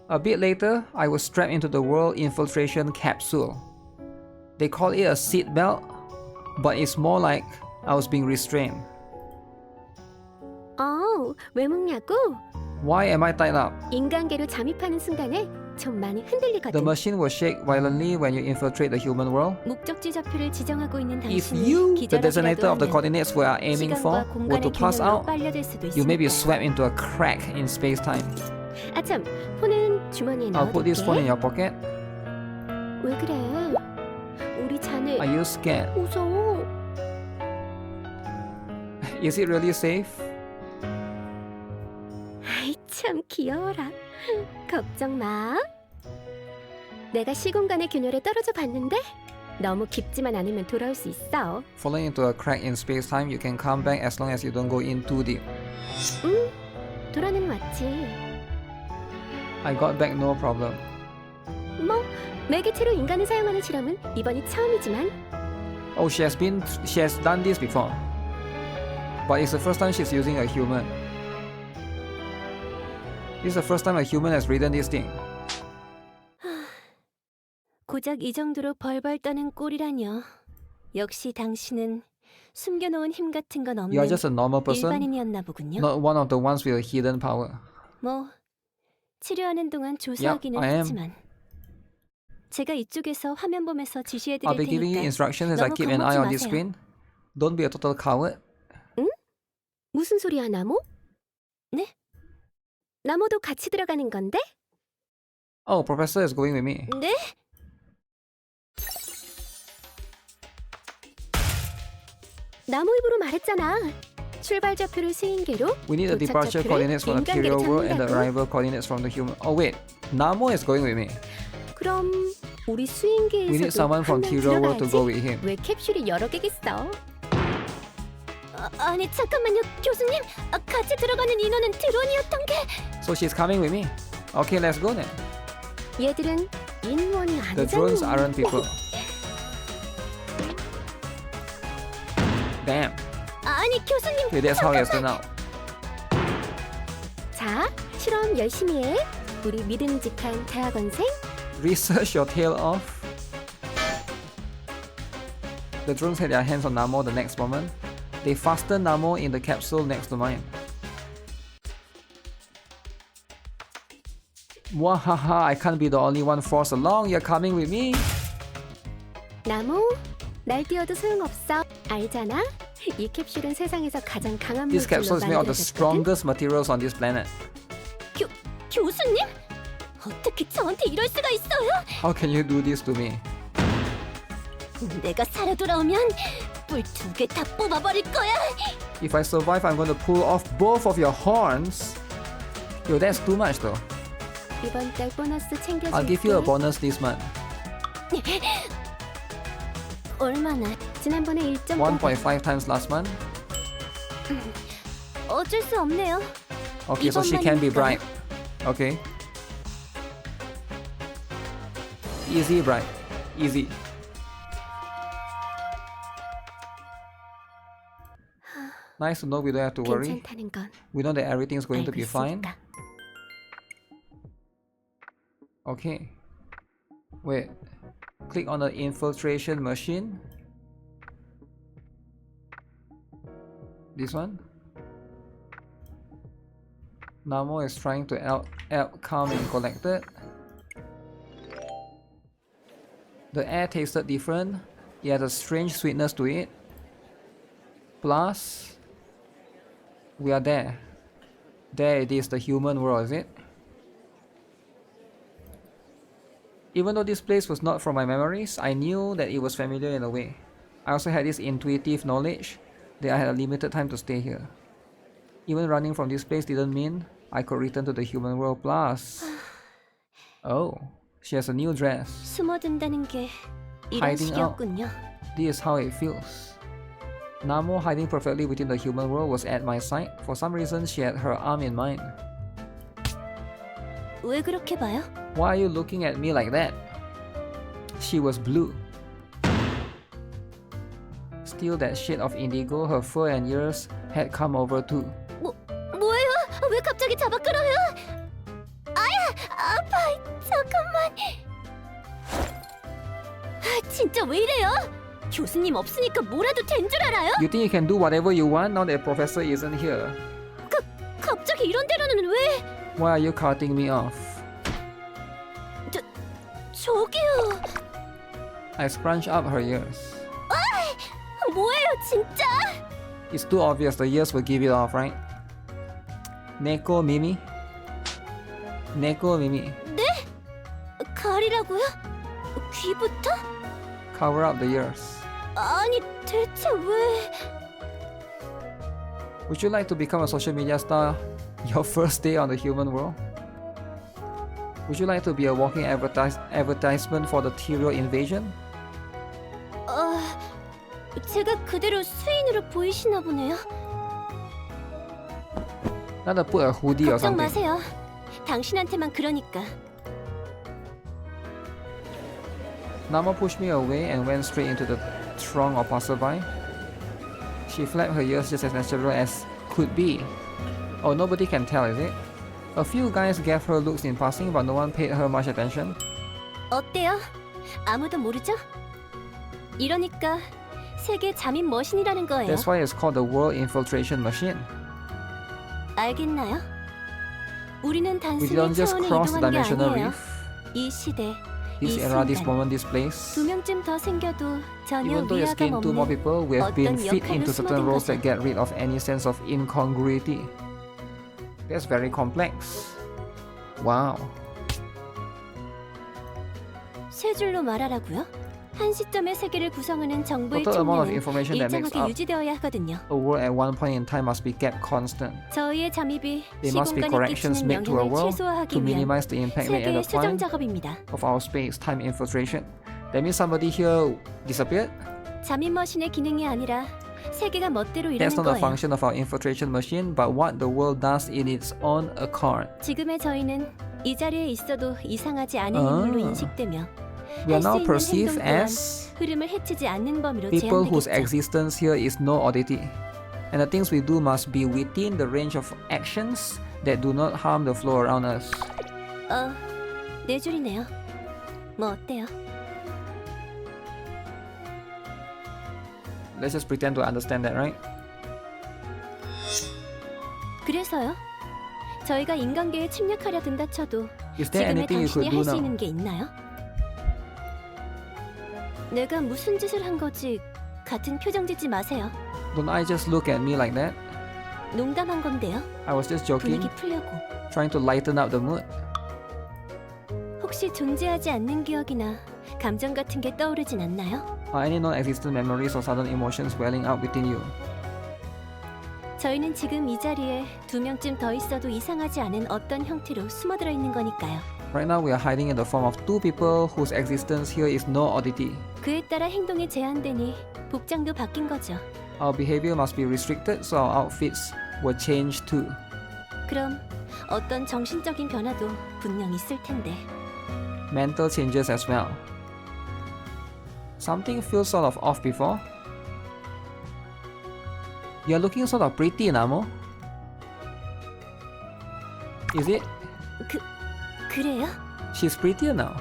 A bit later, I was strapped into the world infiltration capsule. They call it a seat belt, but it's more like I was being restrained. 왜 먹냐고? Why am I tied up? 인간계로 잠입하는 순간에 좀 많이 The 흔들리거든. machine will shake violently when you infiltrate the human world. 목적지 좌표를 지정하고 있는 If 당신이 you, the 기자라고 designator of the 하면 coordinates we are aiming for, 시간과 were to 공간의 pass 균형으로 out, 빨려들 수도 you may be 있으니까요. swept into a crack in space-time. 아참, 폰은 주머니에 I'll put this phone in 넣어둘게. your pocket. 왜 그래? 우리 자네 Are you scared? 무서워. Is it really safe? 아이 참 귀여워라. 걱정 마. 내가 시공간의 균열에 떨어져 봤는데 너무 깊지만 않으면 돌아올 수 있어. Falling into a crack in space-time, you can come back as long as you don't go in too deep. 응, 돌아는 왔지. I got back no problem. 뭐 매개체로 인간을 사용하는 실험은 이번이 처음이지만 Oh, she has done this before. But it's the first time she's using a human. This is the first time a human has ridden this thing. 고작 이 정도로 벌벌 떠는 꼴이라뇨. 역시 당신은 숨겨놓은 힘 같은 건 You are 없는 just a normal person, 일반인이었나 보군요. not one of the ones with a hidden power. 뭐 치료하는 동안 조사하기는 I am. 했지만 제가 이쪽에서 화면 보면서 지시해드릴 I'll be giving you 테니까 instructions as I 너무 keep an eye 겁먹지 on this 마세요. screen. Don't be a total coward. 무슨 소리야 나모? 네? 나모도 같이 들어가는 건데? Oh, Professor is going with me. 네? 나모 입으로 말했잖아. 출발 좌표를 스윙계로, We need the 도착 departure 좌표를 coordinates from the 인간계로 Therio world and the 잡는다고. arrival coordinates from the human. Oh wait, Namo is going with me. 그럼 우리 We need 스윙계에서도 someone from 한명 Therio world to 들어가야지. go with him. 왜 캡슐이 여러 개겠어? 아니 잠깐만요, 교수님. 같이 들어가는 인원은 드론이었던 게. So she's coming with me. Okay, let's go then. 얘들은 인원이 The drones 아니잖아. aren't people. Damn. 아니 교수님. Okay, that's how it has turned out. 자, 실험 열심히 해. 우리 믿음직한 대학원생. Research your tail off. The drones had their hands on Namo the next moment. They fastened Namo in the capsule next to mine. Wahaha, I can't be the only one forced along. You're coming with me. 나무, 날 띄워도 소용없어. 알잖아? 이 캡슐은 세상에서 가장 강한 This 물질로 capsule is made of the 만들어졌거든. strongest materials on this planet. 교수님? 어떻게 저한테 이럴 수가 있어요? How can you do this to me? 내가 살아 돌아오면 뿔 2개 다 뽑아버릴 거야. If I survive, I'm going to pull off both of your horns. Yo, that's too much though. 이번 달 보너스 챙겨줄게. I'll give you a bonus this month. 얼마나? 지난번에 1.5 times last month. 어쩔 수 없네요. Okay, so she can be 이번만이니까. bribed. Okay. Easy bribe. Easy. Nice to know we don't have to worry. 괜찮다는 건 We know that everything's going to 알고 be fine. 있으니까. Okay. Wait. Click on the infiltration machine. This one. Namo is trying to help calm and collected. The air tasted different. It had a strange sweetness to it. Plus, we are there. There it is, the human world, is it? Even though this place was not from my memories, I knew that it was familiar in a way. I also had this intuitive knowledge that I had a limited time to stay here. Even running from this place didn't mean I could return to the human world. Plus, oh, she has a new dress. 숨어든다는 게 이런 Hiding out. 식이었군요. This is how it feels. Namo, hiding perfectly within the human world, was at my side. For some reason, she had her arm in mine. 왜 그렇게 봐요? Why are you looking at me like that? She was blue. Still that shade of indigo, her fur and ears had come over too. 뭐예요? 왜 갑자기 잡아 끌어요? 아야, 아파. 잠깐만. 진짜 왜 이래요? 교수님 없으니까 뭐라도 된 줄 알아요? You think you can do whatever you want now that Professor isn't here? 갑자기 이런 데로는 왜? Why are you cutting me off? 저기요. I scrunched up her ears. 뭐예요, 진짜? It's too obvious the ears will give it off, right? Neko Mimi? Neko Mimi. 네? 가리라고요? 귀부터? Cover up the ears. 아니, 대체 왜? Would you like to become a social media star your first day on the human world? Would you like to be a walking advertisement for the Therio invasion? 제가 그대로 수인으로 보이시나 보네요. Not to put a hoodie or 걱정 something. 마세요. 당신한테만 그러니까. Nama pushed me away and went straight into the throng of passerby. She flapped her ears just as natural as could be. Oh, nobody can tell, is it? A few guys gave her looks in passing, but no one paid her much attention. 어때요? 아무도 모르죠? 이러니까 세계 잠입 머신이라는 거예요. That's why it's called the World Infiltration Machine. 알겠나요? 우리는 We 단순히 don't just 차원을 cross the 이동한 게 dimensional 아니에요. reef. 이 시대, This 이 era, this 순간 moment, this place. 두 명쯤 더 생겨도 전혀 Even though it's 위화감 gained 2 more 없는 people, we have been 어떤 fit 역할로 into certain 숨어든 roles 거죠. that get rid of any sense of incongruity. That's very complex. Wow. 세 줄로 말하라고요? 한 시점의 세계를 구성하는 정보의 Total amount of 총량은 information that makes 일정하게 up 유지되어야 하거든요. a world at one point in time must be kept constant. 저희의 잠입이 There must be 시공간에 corrections 끼치는 made to our 영향을 world to 최소화하기 위한 minimize the impact made at 세계의 a 수정 point 작업입니다. of our space-time infiltration. That means somebody here disappeared? 잠입 머신의 기능이 아니라 세계가 멋대로 이루는 That's not a 거예요. function of our infiltration machine, but what the world does in its own accord. 지금의 저희는 이 자리에 있어도 이상하지 않은 인물로 인식되며 We are 할 수 now 있는 perceived 행동 또한 as 흐름을 해치지 않는 범위로 people whose 제한되겠죠. existence here is no oddity, and the things we do must be within the range of actions that do not harm the flow around us. 네 줄이네요. 뭐 어때요? Let's just pretend to understand that, right? 그래서요? 저희가 인간계에 침략하려 든다 쳐도 Is there 지금의 anything you 당신이 could do 할 수 now? 있는 게 있나요? 내가 무슨 짓을 한 거지 같은 표정 짓지 마세요. Don't I just look at me like that? 농담한 건데요. I was just joking, 분위기 풀려고. trying to lighten up the mood. 혹시 존재하지 않는 기억이나 감정 같은 게 떠오르진 않나요? Are any non-existent memories or sudden emotions welling up within you? 저희는 지금 이 자리에 2명쯤 더 있어도 이상하지 않은 어떤 형태로 숨어들어 있는 거니까요. Right now we are hiding in the form of two people whose existence here is no oddity. 그에 따라 행동이 제한되니 복장도 바뀐 거죠. Our behavior must be restricted, so our outfits were changed too. 그럼 어떤 정신적인 변화도 분명 있을 텐데. Mental changes as well. Something feels sort of off before. You're looking sort of pretty, Namo. Is it? 그래요? She's prettier now.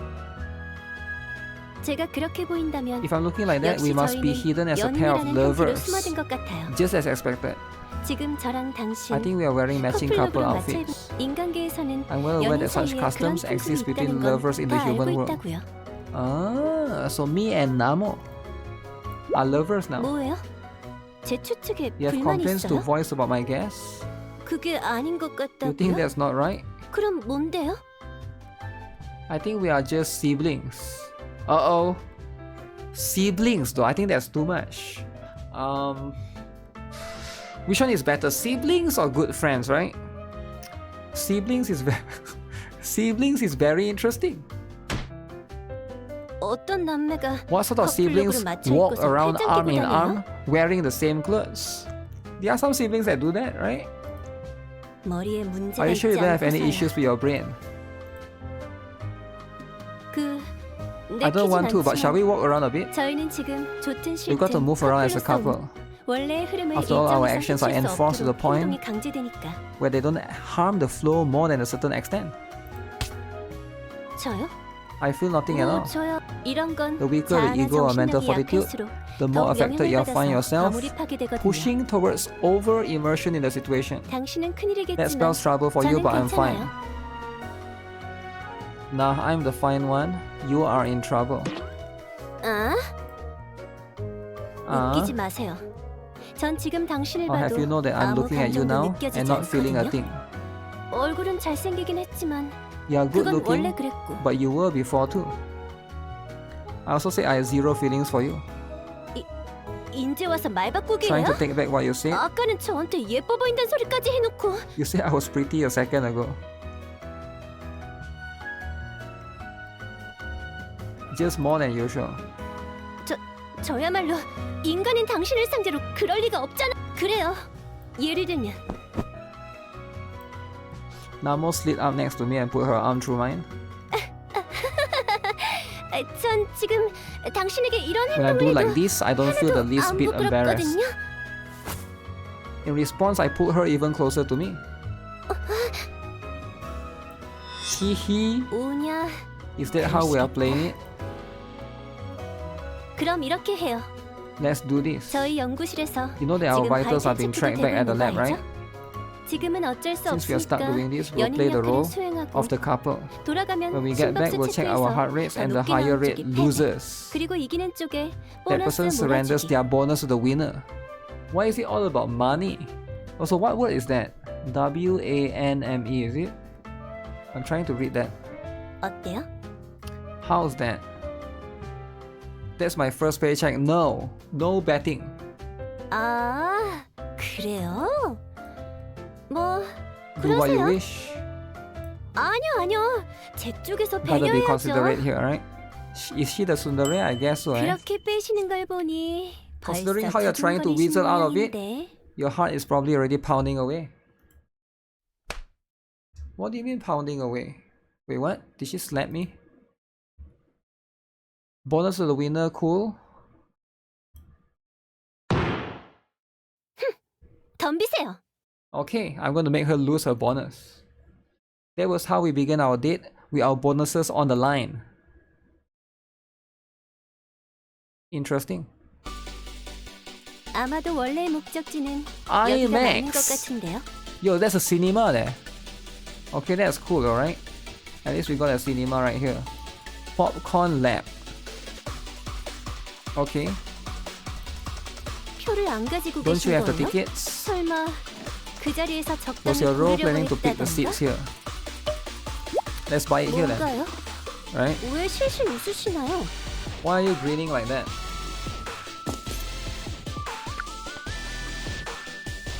제가 그렇게 보인다면 If I'm looking like that, we 역시 must be 저희는 hidden as a pair of 연인이라는 형태로 lovers. 숨어든 것 같아요. Just as expected. 지금 저랑 I 당신 think we are wearing matching couple 커플룩으로 맞춰 입은 outfits. 인간계에서는 I'm well aware 연인 that such 사이에 그런 customs 풍습이 exist between 있다는 lovers in the 건 다 알고 human world. 있다고요. Ah, so me and Namo are lovers now. 뭐예요? 제 추측에 You have 불만이 complaints to 있어요? voice about my guess? 그게 아닌 것 You think 같다고요? that's not right? 그럼 뭔데요? I think we are just siblings. Uh-oh. Siblings though, I think that's too much. Which one is better, siblings or good friends, right? Siblings is very siblings is very interesting. 어떤 남매가 What sort of siblings 커플룩으로 맞춰 walk 입고서 around 팔짱 arm 끼고 in 다녀요? arm wearing the same clothes? There are some siblings that do that, right? 머리에 문제가 Are you sure you 있지 don't have any 않고서야. issues with your brain? I don't 내키진 want to, but shall we 않지만 walk around a bit? 저희는 지금 좋든 We've got to 싫든 move around as a 커플로 couple, 싸우는 원래의 흐름을 After all, our 일정에서 actions are 해칠 수 enforced to the 없도록 point 행동이 강제되니까. where they don't harm the flow more than a certain extent. 저요? I feel nothing at all. 저요. 이런 건 The weaker the 자아나 ego or mental 정신력이 fortitude, 약할수록 the more 더욱 affected 영향을 you'll find 받아서 yourself, 과몰입하게 되거든요. pushing towards over-immersion in the situation. 당신은 That 큰일이겠지만 spells trouble for you, 저는 but I'm fine. 괜찮아요. Nah, I'm the fine one. You are in trouble. 아? 웃기지 마세요. 전 지금 당신을 I'll 봐도 have you know that I'm 아무 looking at you 감정도 now 느껴지지 and not feeling a 않거든요. thing. 얼굴은 잘생기긴 했지만 You are good 그건 원래 looking, 그랬고. but you were before too. I also say I have zero feelings for you. 인제 와서 말 바꾸기예요? Trying to take back what you said. 아까는 저한테 예뻐 보인다는 소리까지 해놓고. You said I was pretty a second ago. Just more than usual. 저야말로 인간인 당신을 상대로 그럴 리가 없잖아. 그래요. 예를 들면 Namo slid up next to me and put her arm through mine. 전 지금 당신에게 이런 When I do 행동을 like 해도 this, I don't feel the 하나도 least 안 bit embarrassed. 부끄럽거든요. In response, I pulled her even closer to me. Hee. 오냐. Is that how we are playing it? 그럼 이렇게 해요. Let's do this. 저희 연구실에서 You know that our 지금 vitals are being 발제 tracked back at the lab, 체크도 되고 right? 있는 거 알죠? 지금은 어쩔 수 Since we are stuck 없으니까 doing this, we'll 연인 play the 역할을 role 수행하고 of the couple. 돌아가면 When we get back, 심박수 we'll check our 체크해서 heart rates 더 and the 높게 higher 나온 rate 쪽이 패배. loses. 그리고 이기는 쪽에 That person 보너스 surrenders 몰아주기. their bonus to the winner. Why is it all about money? Also, what word is that? WANME, is it? I'm trying to read that. 어때요? How's that? That's my first paycheck. No, no betting. 아, 그래요? 뭐 Do what you 그러세요. wish. 아니요. 제 쪽에서 Gotta be 배려해야죠. considerate here, right? Is she the tsundere? I guess so, eh? 그렇게 빼시는 걸 보니 Considering 벌써 how you're trying to 두근거리시는 whistle out of it, 모양인데. your heart is probably already pounding away. What do you mean pounding away? Wait, what? Did she slap me? Bonus to the winner, cool. 덤비세요. Okay, I'm going to make her lose her bonus. That was how we began our date, with our bonuses on the line. Interesting. 아마도 원래의 목적지는 여기가 맞는 것 IMAX! 같은데요. Yo, that's a cinema there. Okay, that's cool, alright? At least we got a cinema right here. Popcorn lab. Okay. 표를 안 가지고 Don't you 계신 have the 거예요? tickets? 설마 그 자리에서 Was 적당히 your role 고르려고 planning to pick the seats 했다던가? here? Let's buy it here then, 뭔가요? right? 왜 실실 웃으시나요? Why are you grinning like that?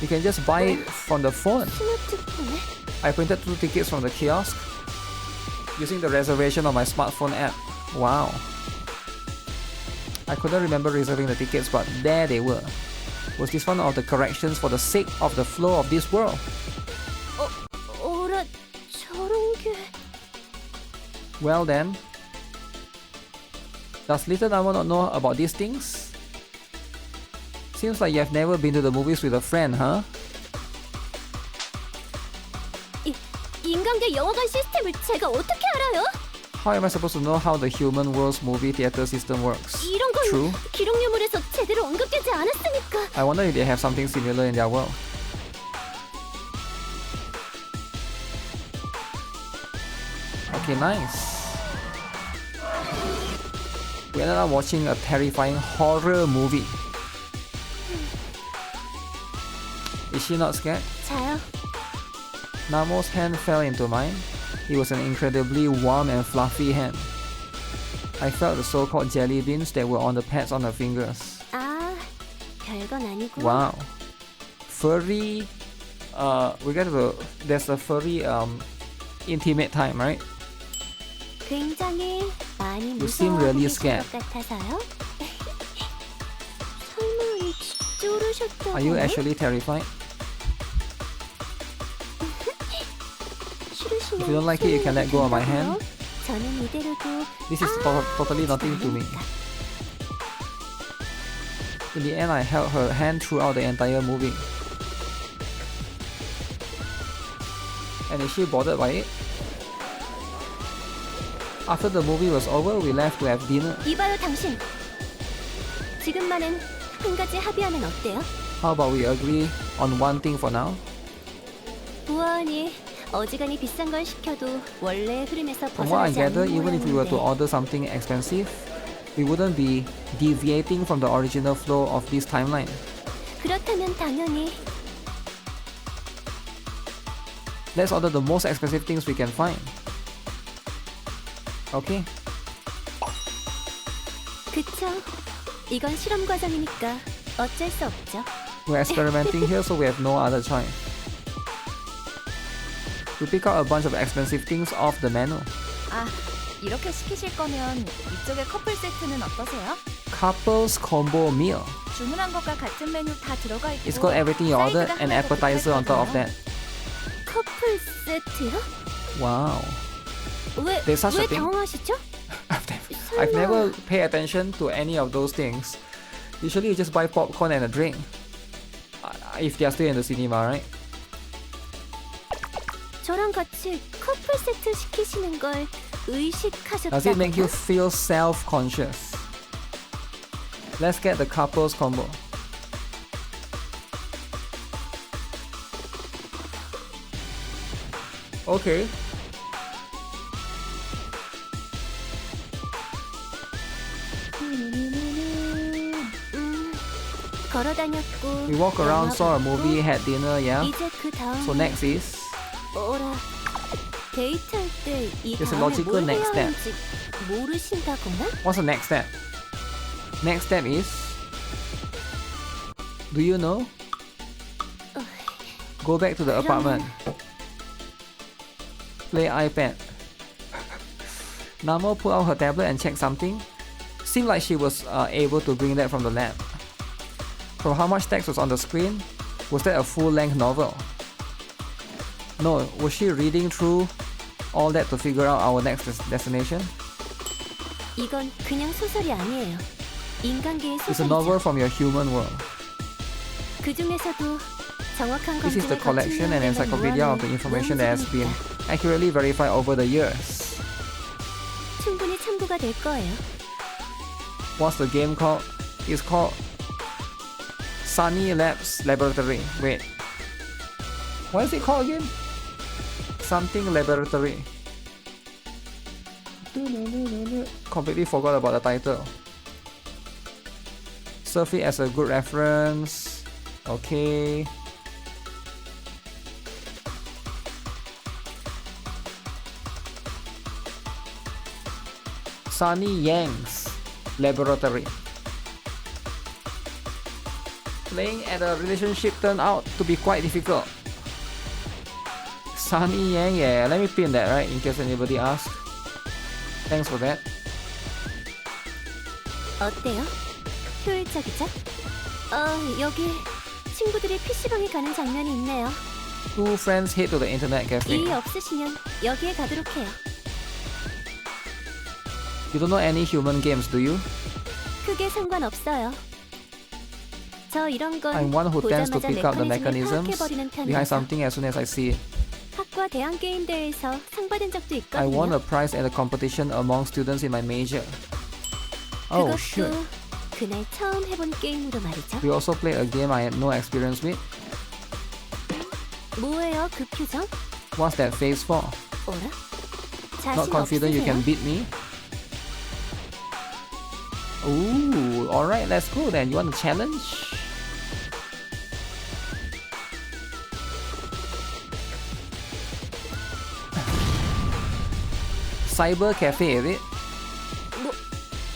You can just buy it from the phone. 스마트폰에? I printed 2 tickets from the kiosk using the reservation on my smartphone app. Wow. I couldn't remember reserving the tickets, but there they were. Was this one of the corrections for the sake of the flow of this world? 어라, 저런 게... Well then, does little Namo not know about these things? Seems like you have never been to the movies with a friend, huh? 인간계 영화관 시스템을 제가 어떻게 알아요? How am I supposed to know how the human world's movie theater system works? 이런 건 True. 기록 유물에서 제대로 언급되지 않았으니까. I wonder if they have something similar in their world. Okay, nice. We ended up watching a terrifying horror movie. Is she not scared? 자요. Namo's hand fell into mine. It was an incredibly warm and fluffy hand. I felt the so-called jelly beans that were on the pads on her fingers. 아, 별건 아니고. Wow. Furry. We get to there's a furry intimate time, right? 굉장히 많이 You seem 무서워하고 really 계신 scared. 것 같아서요. 설마 진짜 오르셨다고요? Are you actually terrified? 싫으시면 If you don't like it, you can let go of my hand. 저는 이대로도 This is totally nothing to me. In the end, I held her hand throughout the entire movie. And is she bothered by it? After the movie was over, we left to have dinner. 이봐요 당신. 지금만은 한 가지 합의하면 어때요? How about we agree on one thing for now? 보아하니 어지간히 비싼 걸 시켜도 원래의 흐름에서 From what I 벗어나지 gather, 않는 even if we were to 모양인데 order something expensive, we wouldn't be deviating from the original flow of this timeline. 그렇다면 당연히 Let's order the most expensive things we can find. Okay? 그쵸? 이건 실험 과정이니까 어쩔 수 없죠. We're experimenting here, so we have no other choice. We pick out a bunch of expensive things off the menu. 아, 이렇게 시키실 거면 이쪽에 커플 세트는 어떠세요? Couples combo meal. 주문한 것과 같은 메뉴 다 들어가 있고 It's got everything you ordered and appetizer on top of that. 커플 세트요? Wow. 왜 There's such a thing? 당황하시죠? I've never paid attention to any of those things. Usually you just buy popcorn and a drink. If they are still in the cinema, right? 저랑 같이 커플 세트 시키시는 걸 의식하셨다고요? Does it make you feel self-conscious? Let's get the couples combo. Okay. 걸어다녔고 We walk around, saw a movie, had dinner, yeah? 이제 그 다음 So next is... 어라 데이트할 때 이 There's a 다음에 logical 뭘 해야 next step. 하는지 모르신다거나? What's the next step? Next step is, do you know? Go back to the apartment. Play iPad. Namo pulled out her tablet and checked something. Seemed like she was able to bring that from the lab. From how much text was on the screen, was that a full-length novel? No, was she reading through all that to figure out our next destination? 이건 그냥 소설이 아니에요. 인간계의 It's a novel 소설이죠. from your human world. 그 중에서도 정확한 This is the 검증을 collection and encyclopedia of the information that has been accurately verified over the years. 충분히 참고가 될 거예요. What's the game called? It's called Sani Labs Laboratory. Wait, what is it called again? Something Laboratory. Completely forgot about the title. Serve it as a good reference. Okay. Sani Yang's Laboratory. Playing at a relationship turned out to be quite difficult. Sani Yang, yeah, let me pin that, right, in case anybody asks. Thanks for that. 어때요? 효율적이죠? 여기 친구들이 PC방에 가는 장면이 있네요. Two friends head to the internet cafe. 이의 없으시면 여기에 가도록 해요. You don't know any human games, do you? 크게 상관없어요. 저 이런 건 I'm one who tends to 보자마자 pick up the 메커니즘을 mechanisms 파악해버리는 behind 편이라서. something as soon as I see it. 학과 대학 게임 대회에서 상 받은 적도 I won a 있거든요. prize at a competition among students in my major. Oh, shit. 그것도 그날 처음 해본 게임으로 말이죠. We also played a game I had no experience with. 뭐예요 그 표정? What's that face for? 어라? Not 자신 confident you can 없으세요? beat me? Ooh, alright, let's go then. You want a challenge? Cyber Cafe, is it?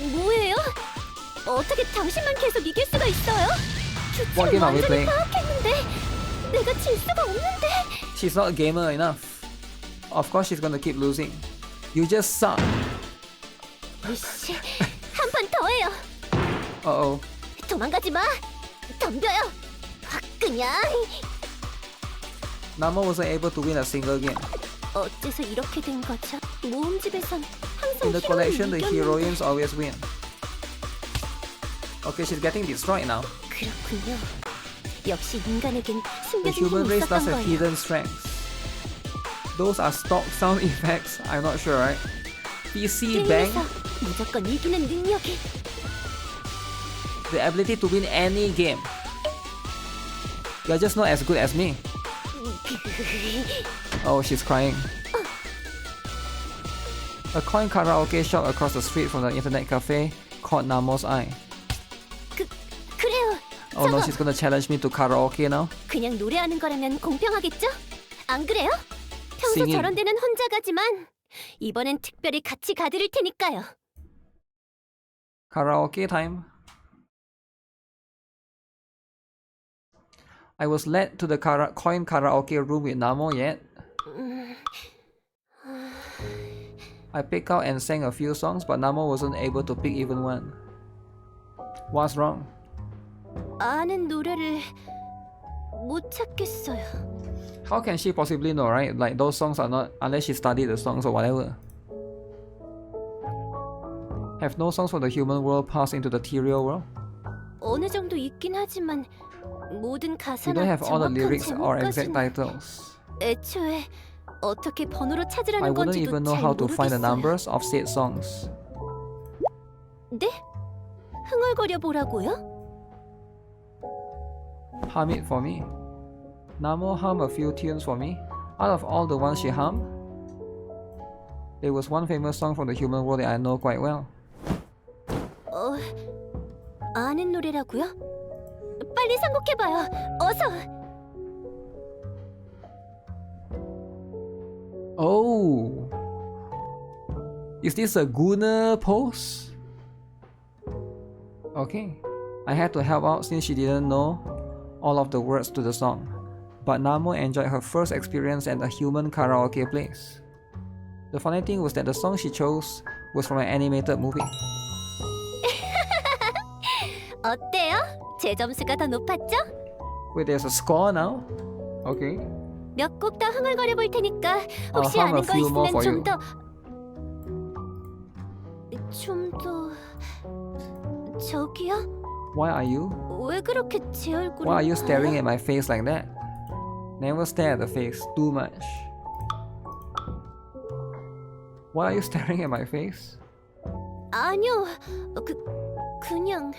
뭐예요? 어떻게 당신만 계속 이길 수가 있어요? What 규칙을 game are we 완전히 playing? 파악했는데 내가 질 수가 없는데. She's not gamer enough. Of course she's gonna keep losing. You just suck. 이씨, 한 판 더 해요. Uh-oh. 도망가지 마. 덤벼요. 확 그냥. Namo wasn't able to win a single game. 어째서 이렇게 된 거죠? 모험집에선 항상 In the collection, the 히로인이 heroines 이겼는데. always win. Okay, she's getting destroyed now. 그렇군요. 역시 인간에겐 The 숨겨진 human 힘이 race does 있었던 have 거예요. hidden strengths. Those are stock sound effects. I'm not sure, right? PC bang. 게임에서 무조건 이기는 능력이. The ability to win any game. You're just not as good as me. Oh, she's crying. A coin karaoke shop across the street from the internet cafe caught Namo's eye. 그래요. Oh no, 저거 she's gonna challenge me to karaoke now. 그냥 노래하는 거라면 공평하겠죠? 안 그래요? 평소 Singing. 저런 데는 혼자 가지만 이번엔 특별히 같이 가드릴 테니까요. Karaoke time. I was led to the coin karaoke room with Namo yet. I picked out and sang a few songs, but Namo wasn't able to pick even one. What's wrong? 아는 노래를 못 찾겠어요. How can she possibly know, right? Like those songs are not, unless she studied the songs or whatever. Have no songs from the human world passed into the Therio world? 어느 정도 있긴 하지만 모든 You 가사나 don't have all the 정확한 lyrics or exact 제목까지는 titles. 애초에 어떻게 번호로 I 찾으라는 wouldn't 건지도 even know 잘 how to find the 모르겠어요. numbers of said songs. 네? 흥얼거려 보라고요? Hum it for me. Namo hum a few tunes for me. Out of all the ones she hummed, there was one famous song from the human world that I know quite well. 아는 노래라고요? 빨리 선곡해봐요. 어서. Oh! Is this a Gunner pose? Okay. I had to help out since she didn't know all of the words to the song. But Namo enjoyed her first experience at a human karaoke place. The funny thing was that the song she chose was from an animated movie. 어때요? 제 점수가 더 높았죠? Wait, there's a score now? Okay. 몇 곡 더 흥얼거려 볼 테니까 혹시 I'll hum 아는 a 거 few more 있으면 for you. 좀 더... 저기요? Why are you? 왜 그렇게 제 얼굴을 Why are you staring at my face like that? Never stare at the face too much. Why are you staring at my face? 아니요. 그냥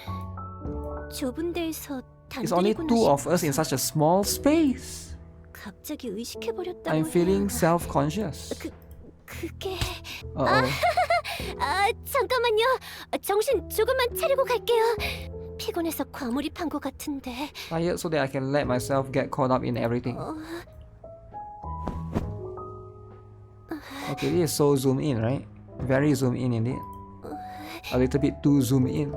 좁은 데에서 It's only 단둘이구나 two of 싶어서 us in such a small space. 갑자기 의식해버렸다고 I'm feeling 해야 self-conscious. 그게... Uh-oh. 잠깐만요. 정신 조금만 차리고 갈게요. 피곤해서 과몰입한 것 같은데. Tired so that I can let myself get caught up in everything. Okay, this is so zoom in, right? Very zoom in indeed. A little bit too zoom in.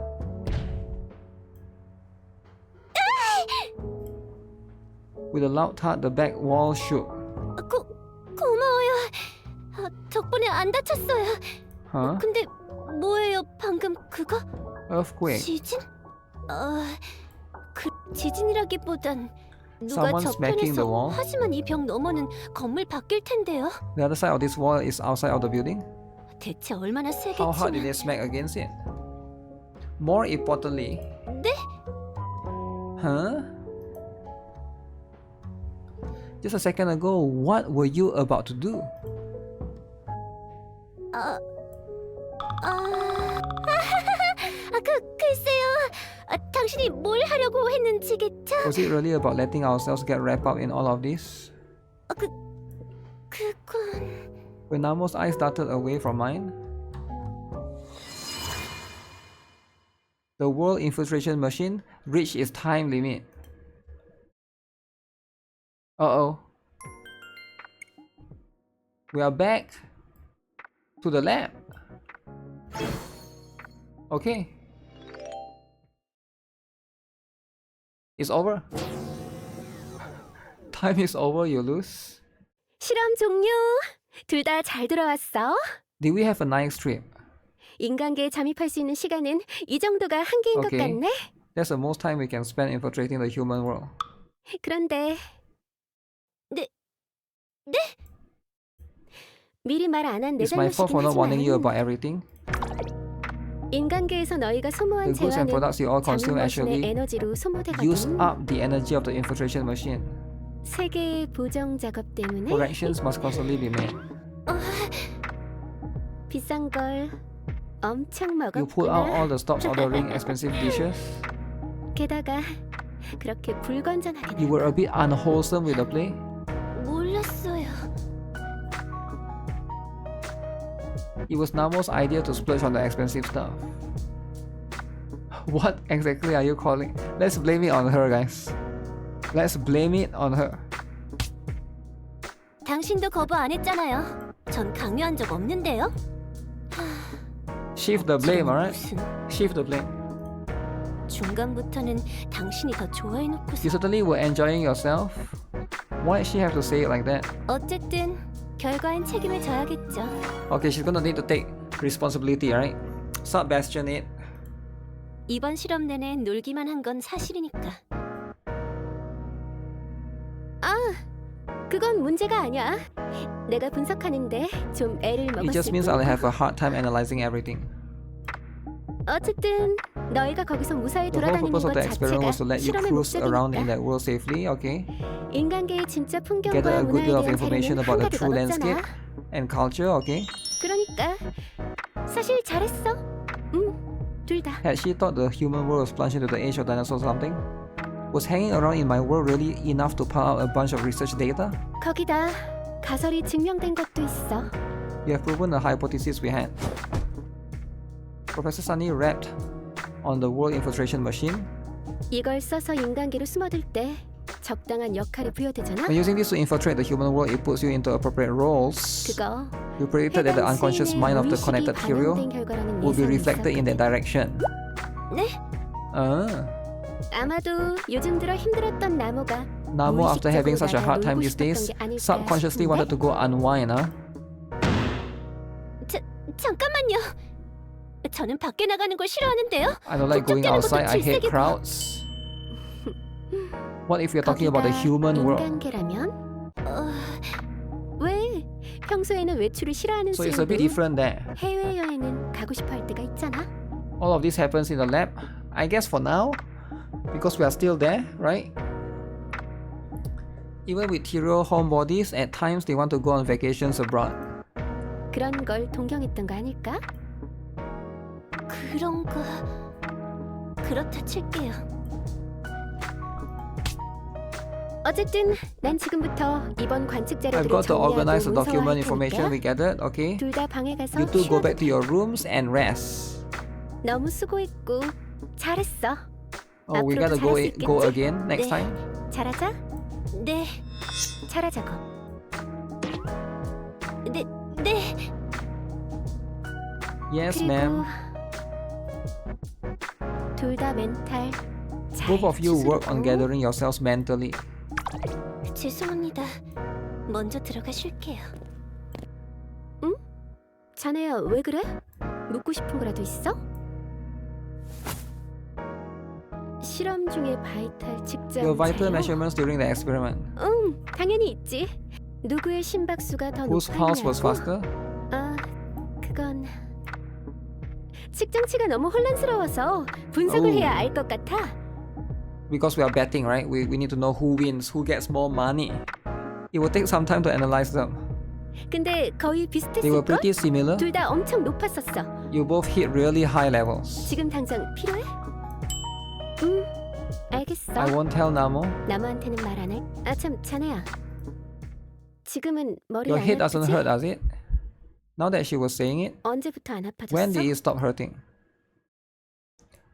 With a loud thud, the back wall shook. 고마워요. 덕분에 안 다쳤어요. Huh? 근데 뭐예요 방금 그거? Earthquake. 지진? 지진이라기보단 누가 Someone smacking the 저편에서 wall? 하지만 이 벽 너머는 건물 바뀔 텐데요. The other side of this wall is outside of the building. 대체 얼마나 How hard did 세겠지만 they smack against it? More importantly. 네? Huh? Just a second ago, what were you about to do? 글쎄요. 당신이 뭘 하려고 했는지겠죠? Was it really about letting ourselves get wrapped up in all of this? 그건... When Namo's eyes darted away from mine, the world infiltration machine reached its time limit. Uh-oh. We are back to the lab. Okay. It's over. Time is over, you lose. 실험 종료. 둘 다 잘 돌아왔어. Did we have a nice trip? 인간계에 잠입할 수 있는 시간은 이 정도가 한계인 것 Okay. 같네. That's the most time we can spend infiltrating the human world. 그런데... 네? 미리 말 안 한 내 It's my fault for 잘못이긴 not warning you 하지만 about everything. 인간계에서 너희가 소모한 The goods and 재화는 products you all consume 자문머신의 actually 에너지로 use 소모되거든. up the energy of the infiltration machine. 세계의 보정 작업 때문에 Corrections must constantly be made. 비싼 걸 엄청 You pull out all 먹었구나. the stops ordering expensive dishes. 게다가 그렇게 불건전하게 You were a bit unwholesome with the play. 몰랐어요. It was Namo's idea to splurge on the expensive stuff. What exactly are you calling? Let's blame it on her, guys. Let's blame it on her. 당신도 거부 안 했잖아요. 전 강요한 적 없는데요. Shift the blame, alright? 무슨 Shift the blame. 중간부터는 당신이 더 You 좋아해놓고서 certainly were enjoying yourself. Why did she have to say it like that? 어쨌든 결과엔 책임을 져야겠죠. Okay, she's gonna need to take responsibility, alright? Sup, Bastion it. 이번 실험 내내 놀기만 한 건 사실이니까. 그건 문제가 아니야. 내가 분석하는데 좀 애를 It just 먹었을 means I'll 뿐. have a hard time analyzing everything. 어쨌든 너희가 거기서 무사히 The whole 돌아다니는 purpose of 것 the experiment 자체가 was to let you 실험의 cruise around in 목적이니까. that world safely, okay? 인간계의 진짜 풍경과 Gather a good 문화에 deal of 대한 information 자료는 about the 한가득 true landscape 얻었잖아. and culture, okay? 그러니까 사실 잘했어. 둘 다. Had she thought the human world was plunged into the age of dinosaurs or something? Was hanging around in my world really enough to pile out a bunch of research data? 거기다 가설이 증명된 것도 있어. You have proven the hypothesis we had. Professor Sani rapped on the world infiltration machine. 이걸 써서 인간계로 숨어들 때 적당한 역할이 부여되잖아. When using this to infiltrate the human world, it puts you into appropriate roles. 그거 You predicted that the unconscious mind of the connected Therio 반영된 결과라는 would be 예상이 reflected in that 있었거든. direction. 네? 아마도 요즘 들어 힘들었던 나무가 Namo, after having such a hard time these 싶었던 days, 게 아닐까 subconsciously 싶은데? wanted to go unwind, huh? 잠깐만요. 저는 밖에 나가는 걸 싫어하는데요. I don't like going 북적대는 것도 outside. I hate 질색이고. crowds. What if you're talking about the 거기다 human world? 인간계라면? 왜? 평소에는 외출을 싫어하는 So it's a bit 쌤도 different there. 해외여행은 가고 싶어 할 때가 있잖아. All of this happens in the lab. I guess for now, because we are still there, right? Even with Therio homebodies, at times they want to go on vacations abroad. 그런 걸 동경했던 거 아닐까? 그런가? 그렇다 칠게요. 어쨌든 난 지금부터 이번 관측 I've 자료들을 got to 정리하고 organize the document 문서화할 information we 테니까 gathered, okay? 둘 다 방에 가서 You two go 쉬어도 back to 돼. your rooms and rest. 너무 수고했고 잘했어. Oh, we gotta 앞으로도 잘할 수 go 있겠지? again next 네. time? 잘하자. 네, 잘하자고. 네, 네. Yes, 그리고 ma'am. 둘 다 멘탈 잘 Both of you work on 추스르고. gathering yourselves mentally. 죄송합니다. 먼저 들어가 쉴게요. 응? 자네야 왜 그래? 묻고 싶은 거라도 있어? 실험 중에 바이탈 측정 Your vital 자료? measurements during the experiment. 응, 당연히 있지. 누구의 심박수가 더 Whose pulse was 높았냐고? faster? 아, 그건 측정치가 너무 혼란스러워서 분석을 Oh. 해야 알 것 같아. Because we are betting, right? We need to know who wins, who gets more money. It will take some time to analyze them. 근데 거의 They were 비슷했을걸? pretty similar. 둘 다 엄청 높았었어. You both hit really high levels. 지금 당장 필요해? 알겠어. I won't tell Namo. 나무한테는 말 안 해. 아 참, 자네야. 지금은 머리 Your 안 head doesn't 아프지? hurt, does it? Now that she was saying it, 언제부터 안 아파졌어? when did it stop hurting?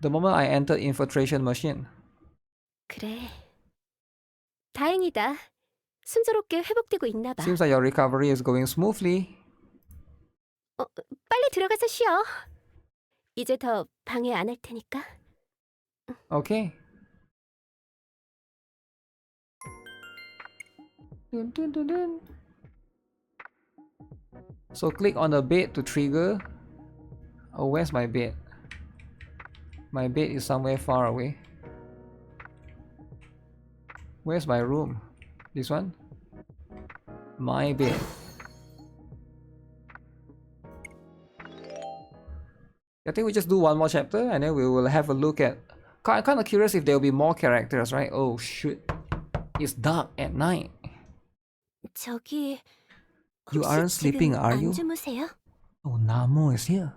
The moment I entered infiltration machine. 그래. 다행이다. 순조롭게 회복되고 있나 봐. Seems like your recovery is going smoothly. 빨리 들어가서 쉬어. 이제 더 방해 안 할 테니까. Okay. Dun, dun, dun, dun. So click on the bed to trigger. Oh, where's my bed? My bed is somewhere far away. Where's my room? This one? My bed. I think we just do one more chapter and then we will have a look at... I'm kind of curious if there will be more characters, right? Oh shoot. It's dark at night. 저기 You 혹시 aren't sleeping, 지금 are 안 you? 주무세요? Oh, Namo is here.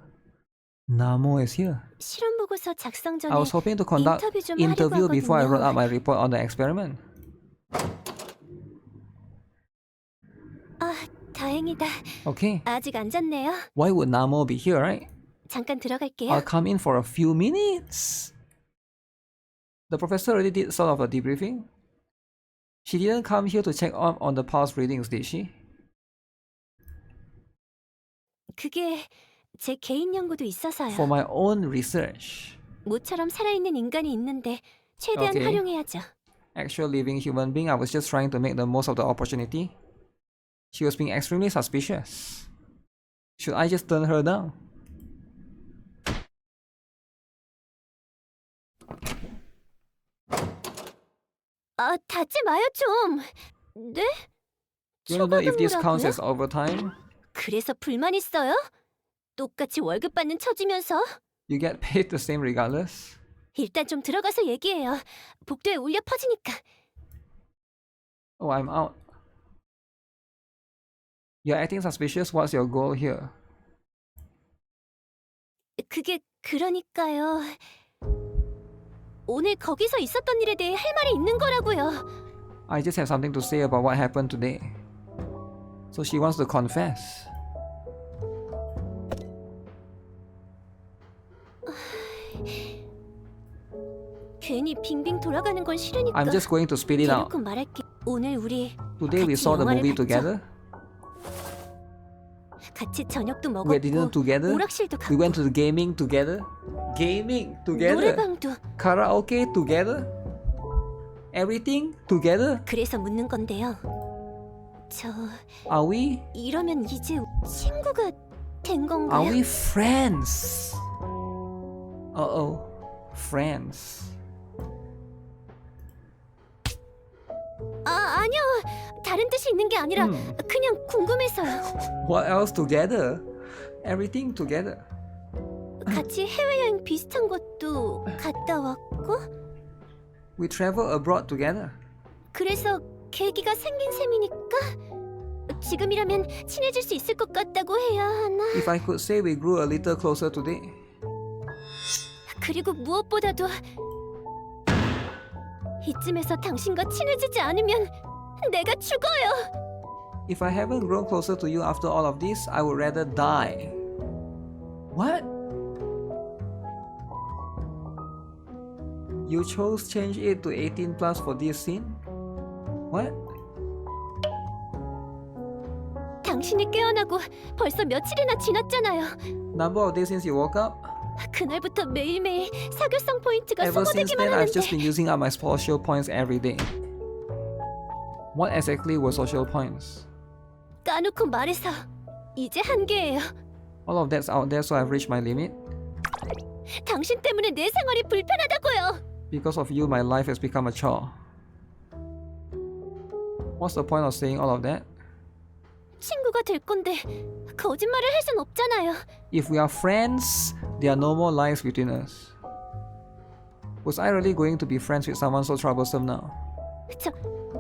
Namo is here. 실험 보고서 작성 전에 I was hoping to conduct 인터뷰 좀 interview 하려고 before I wrote 하거든요. up my report on the experiment. 아, 다행이다. Okay. 아직 안 잤네요. Why would Namo be here, right? 잠깐 들어갈게요. I'll come in for a few minutes. The professor already did sort of a debriefing. She didn't come here to check up on the pulse readings, did she? 그게 제 개인 연구도 있어서요. For my own research. 모처럼 살아있는 인간이 있는데 최대한 Okay. 활용해야죠. Actual living human being, I was just trying to make the most of the opportunity. She was being extremely suspicious. Should I just turn her down? 아, 닫지 마요 좀. 네? You wanna know if this counts 초과근무라고요? as overtime? 그래서 불만 있어요? 똑같이 월급 받는 처지면서? You get paid the same regardless? 일단 좀 들어가서 얘기해요. 복도에 울려 퍼지니까. Oh, I'm out. You're acting suspicious? What's your goal here? 그게 그러니까요. 오늘 거기서 있었던 일에 대해 할 말이 있는 거라고요. I just have something to say about what happened today. So she wants to confess. 괜히 빙빙 돌아가는 건 싫으니까. I'm just going to spit it out. 대놓고 말할게. 오늘 우리 Today we 같이 saw the 영화를 movie 봤죠? together. 같이 저녁도 We didn't 먹었고 together. 오락실도 We 갔고 went to the gaming together. Gaming together. 노래방도. Karaoke together. Everything together. 그래서 묻는 건데요. 저 Are we? 이러면 이제 친구가 된 건가요? Are we friends? Uh-oh. Friends. 아니요. 다른 뜻이 있는 게 아니라 그냥 궁금해서요. What else together? Everything together. 같이 해외여행 비슷한 것도 갔다 왔고 We travel abroad together. 그래서 계기가 생긴 셈이니까 지금이라면 친해질 수 있을 것 같다고 해야 하나? If I could say we grew a little closer today. 그리고 무엇보다도 이쯤에서 당신과 친해지지 않으면 내가 죽어요. If I haven't grown closer to you after all of this, I would rather die. What? You chose change it to 18 plus for this scene? What? 당신이 깨어나고 벌써 며칠이나 지났잖아요. Number of days since you woke up? 그날부터 매일매일 사교성 포인트가 Ever since 소모되기만 then, I've just been 하는데 using up my social points every day. What exactly were social points? 까놓고 말해서 이제 한계예요. All of that's out there, so I've reached my limit. 당신 때문에 내 생활이 불편하다고요. Because of you, my life has become a chore. What's the point of saying all of that? 친구가 될 건데 거짓말을 할 순 없잖아요. If we are friends, there are no more lies between us. Was I really going to be friends with someone so troublesome now?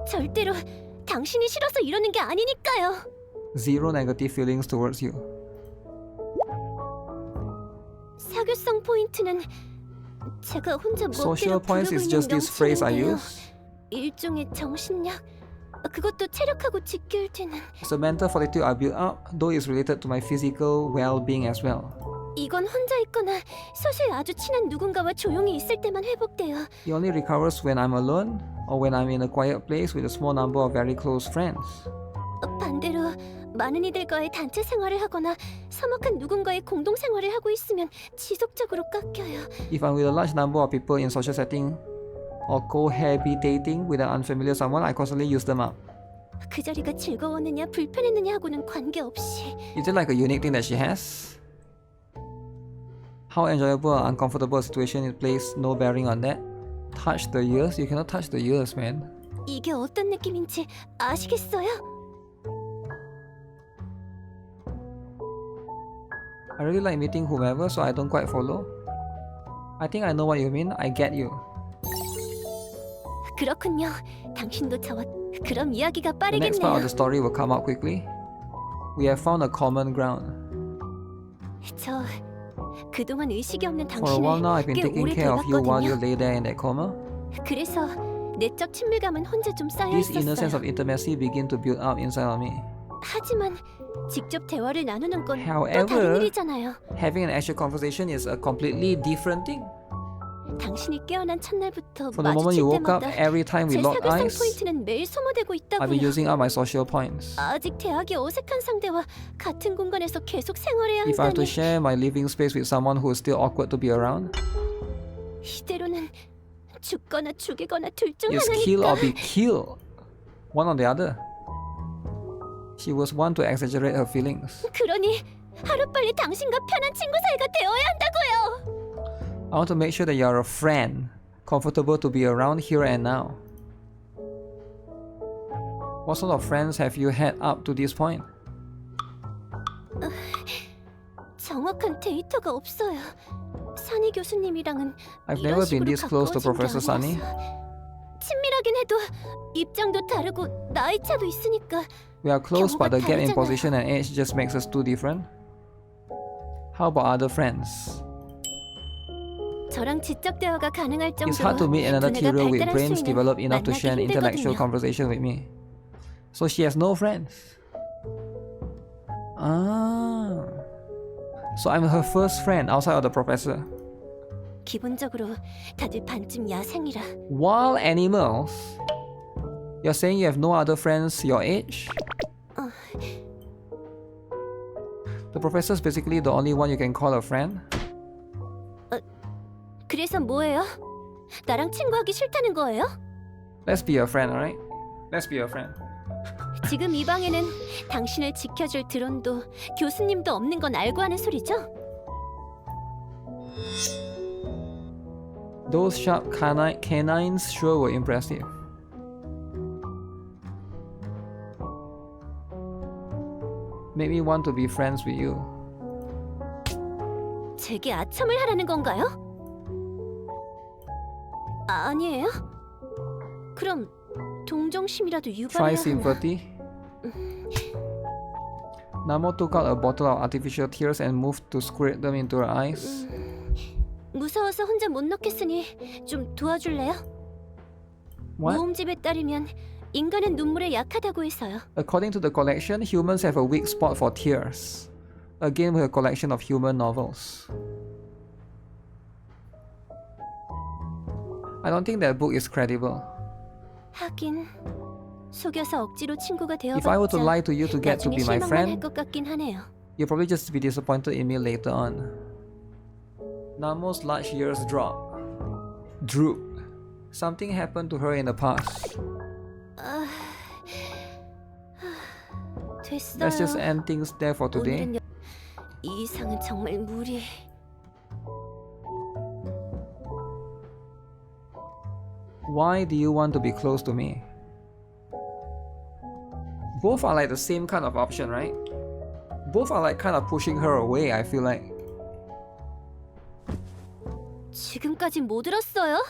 절대로 당신이 싫어서 이러는 게 아니니까요. Zero negative feelings towards you. 사교성 포인트는 제가 혼자 Social 멋대로 points 부르고 is 있는 just this phrase I 명칭인데요. use. 일종의 정신력. 그것도 체력하고 직결되는. It's a mental fortitude I built up, though it's related to my physical well-being as well. 이건 혼자 있거나 사실 아주 친한 누군가와 조용히 있을 때만 회복돼요. It only recovers when I'm alone or when I'm in a quiet place with a small number of very close friends. 반대로 많은 이들과의 단체 생활을 하거나 서먹한 누군가의 공동 생활을 하고 있으면 지속적으로 깎여요. If I'm with a large number of people in social setting or cohabitating with an unfamiliar someone, I constantly use them up. 그 자리가 즐거웠느냐 불편했느냐 하고는 관계없이 Is it like a unique thing that she has? How enjoyable or uncomfortable a situation it plays no bearing on that. Touch the ears? You cannot touch the ears, man. 이게 어떤 느낌인지 아시겠어요? I really like meeting whomever, so I don't quite follow. I think I know what you mean. I get you. 그렇군요. 당신도 저와 그럼 이야기가 The next part of 빠르겠네요. the story will come out quickly. We have found a common ground. 저 그동안 의식이 없는 For a while now, I've 당신을 been 꽤 taking 오래 care of you while you 돌봤거든요. lay there in that coma. 그래서 내적 친밀감은 혼자 좀 쌓여 This inner sense of 있었어요. intimacy begin to build up inside of me. 하지만 직접 대화를 나누는 건 또 However, 다른 일이잖아요. having an actual conversation is a completely different thing. 당신이 깨어난 첫날부터 From the moment you 마주칠 woke up, 때마다 every time we 제 locked 사교성 eyes, 포인트는 매일 소모되고 I've been 있다고요. using up my social points. 아직 대학이 어색한 상대와 같은 공간에서 계속 생활해야 If I have to 한다니 share my living space with someone who is still awkward to be around, 이대로는 죽거나 죽이거나 둘 중 it's kill or 하나니까 be killed. One or the other. She was one to exaggerate her feelings. 그러니 하루빨리 당신과 편한 친구 사이가 되어야 한다고요. I want to make sure that you're a friend, comfortable to be around here and now. What sort of friends have you had up to this point? 정확한 데이터가 없어요. 사니 교수님이랑은 I've 이런 never been 식으로 this close to 가까워진 게 Professor Sani. 아니라서. 친밀하긴 해도 입장도 다르고 나이 차도 있으니까 We are close, but the gap in 다르잖아요. position and age just makes us too different. How about other friends? 저랑 지적 대화가 가능할 It's hard to 정도로 meet another 두뇌가 Therio with 발달할 brains 수 developed 있는 enough to 만나기 share an intellectual 힘들거든요. conversation with me. So she has no friends. Ah. So I'm her first friend outside of the professor. 기본적으로 다들 반쯤 야생이라 Wild animals? You're saying you have no other friends your age? The professor's basically the only one you can call a friend. 그래서 뭐예요? 나랑 친구하기 싫다는 거예요? Let's be a friend, alright? Let's be a friend. 지금 이 방에는 당신을 지켜줄 드론도 교수님도 없는 건 알고 하는 소리죠? Those sharp canines sure were impressive. Made me want to be friends with you. 제게 아첨을 하라는 건가요? 아니에요? 그럼 동정심이라도 Try 유발해야 하나? sympathy. Namo took out a bottle of artificial tears and moved to squirt them into her eyes. 무서워서 혼자 못 넣겠으니 좀 도와줄래요? What? 모음집에 따르면 인간은 눈물에 약하다고 해서요. According to the collection, humans have a weak spot for tears. Again with a collection of human novels. I don't think that book is credible. 하긴 속여서 억지로 친구가 If I were to 되어봤자 lie to you to get to 나중에 be my 실망만 할 friend, 것 같긴 하네요. you'll probably just be disappointed in me later on. Namo's large ears droop. Something happened to her in the past. 됐어요. Let's just end things there for today. 오늘은 이 이상은 정말 무리. Why do you want to be close to me? Both are like the same kind of option, right? Both are like kind of pushing her away, I feel like. 지금까지 못 들었어요?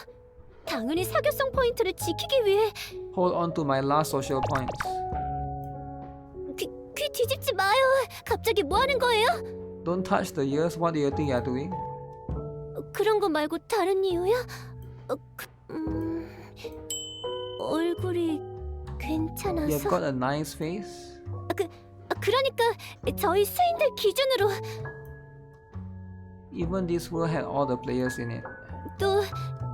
당연히 사교성 포인트를 지키기 위해 Hold on to my last social points. 귀 뒤집지 마요. 갑자기 뭐 하는 거예요? Don't touch the ears. What do you think you're doing? 그런 거 말고 다른 이유야? 얼굴이 괜찮아서. You've got a nice face. 그러니까 저희 수인들 기준으로 Even this world had all the players in it. 또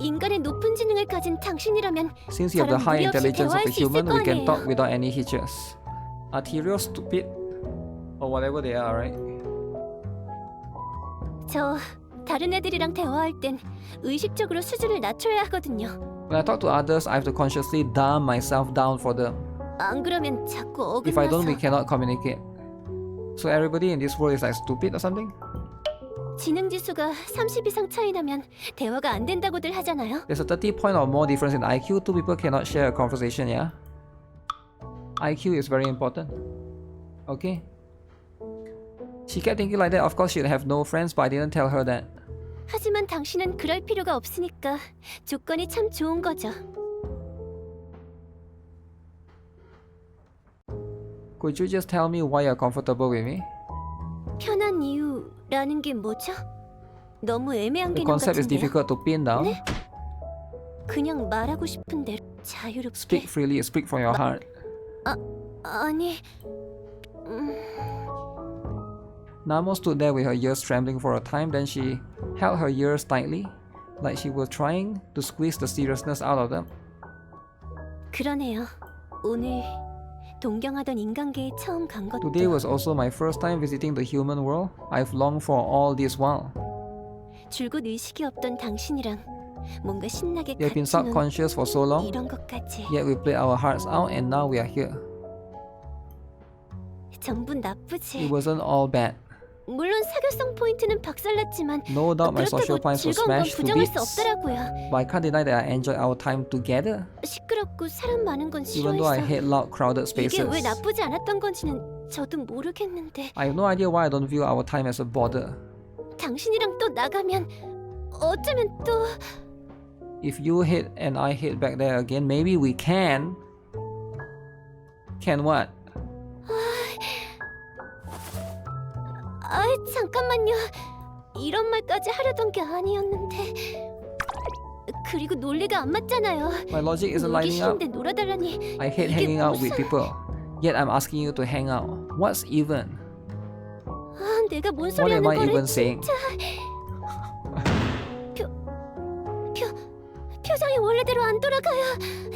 인간의 높은 지능을 가진 당신이라면 Since you have the 저랑 high 무리 없이 intelligence of 대화할 a 수 있을 human, 거 we can 아니에요. talk without any hitches. Are Therio stupid? Or whatever they are, right? 저 다른 애들이랑 대화할 땐 의식적으로 수준을 낮춰야 하거든요. When I talk to others, I have to consciously dumb myself down for them. 안 그러면 자꾸 If I don't, we 어긋나서 cannot communicate. So everybody in this world is like stupid or something? 지능 지수가 30 이상 차이 나면 대화가 안 된다고들 하잖아요. There's a 30 point or more difference in IQ. Two people cannot share a conversation, yeah? IQ is very important. Okay? She kept thinking like that. Of course, she'd have no friends, but I didn't tell her that. 하지만 당신은 그럴 필요가 없으니까 조건이 참 좋은 거죠. Could you just tell me why you're comfortable with me? 편한 이유라는 게 뭐죠? 너무 애매한 The 개념 concept is 같은데요. difficult to pin down. 네? 그냥 말하고 싶은 대로 자유롭게. Speak freely, speak from your heart. 아니, Namo stood there with her ears trembling for a time, then she held her ears tightly, like she was trying to squeeze the seriousness out of them. 그러네요. 오늘 동경하던 인간계에 처음 간 것도 Today was also my first time visiting the human world. I've longed for all this while. 줄곧 의식이 없던 당신이랑 뭔가 신나게 We have been 같이 논 subconscious for so long, 이런 것까지 yet we played our hearts out and now we are here. 전부 It 나쁘지. wasn't all bad. 물론 사교성 포인트는 박살났지만 No doubt my social 그렇다고 points were 즐거운 건 smashed to 부정할 수 bits, 없더라고요. but I can't deny that I enjoyed our time together, 시끄럽고 사람 많은 건 even though I 싫어해서 hate loud, crowded 이게 spaces. 왜 나쁘지 않았던 건지는 저도 모르겠는데 I have no idea why I don't view our time as a bother. 당신이랑 또 나가면 어쩌면 또 If you hate and I hate back there again, maybe we can. Can what? 잠깐만요. 이런 말까지 하려던 게 아니었는데. 그리고 논리가 안 맞잖아요. My logic isn't 놀기 lining up. 싫은데 놀아달라니. I hate 이게 hanging out with 무슨- people, yet I'm asking you to hang out. What's even? 내가 뭔 What 소리 am 하는 I 거래 even saying? 진짜. 표정이 원래대로 안 돌아가요.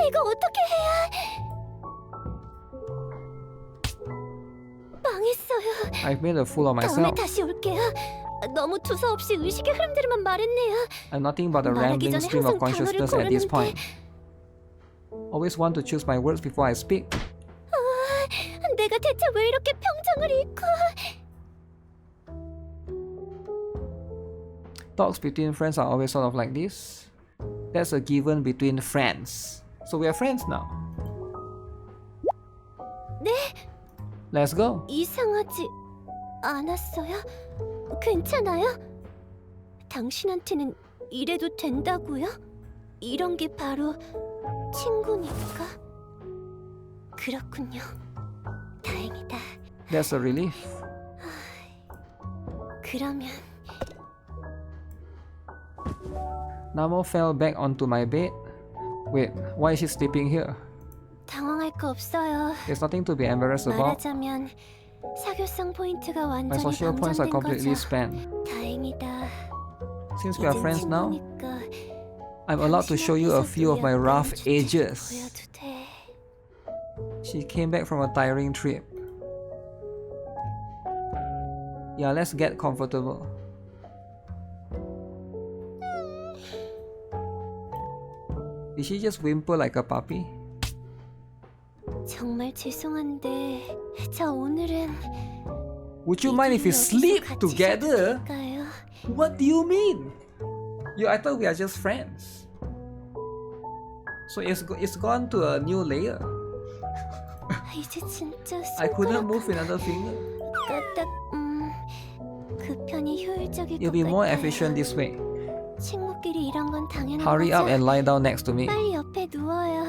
이거 어떻게 해야? 알겠어요. I've made a fool of 다음에 myself. 다시 올게요. 너무 두서없이 의식의 흐름들만 말했네요. I'm nothing but a 말하기 rambling 전에 stream of 항상 단어를 consciousness at this 고르는데 point. Always want to choose my words before I speak. 내가 대체 왜 이렇게 평정을 잃고... Talks between friends are always sort of like this. That's a given between friends. So we are friends now. 네? Let's go. 이상하지 않았어요? 괜찮아요? 당신한테는 이래도 된다고요? 이런 게 바로 친구니까? 그렇군요. 다행이다. That's a relief. 그러면 Namo fell back onto my bed. Wait, why is she sleeping here? 당황할 거 없어요. There's nothing to be embarrassed about. 말하자면 사교성 포인트가 My 완전히 social points are 방전된 completely 거죠. spent. 다행이다. Since we are 이젠 friends now, 친구니까 I'm allowed to show you a few of my rough edges. 보여도 돼. She came back from a tiring trip. Yeah, let's get comfortable. Did she just whimper like a puppy? 정말 죄송한데 저 오늘은 Would you mind if we sleep together? 가요. What do you mean? I thought we are just friends. So it's gone to a new layer. 이제 진짜 I couldn't move another finger. 까딱 그 편이 효율적일 You'll 것 be more 같아요. efficient this way. 친구끼리 이런 건 당연한 Hurry up 거죠. and lie down next to me. 빨리 옆에 누워요.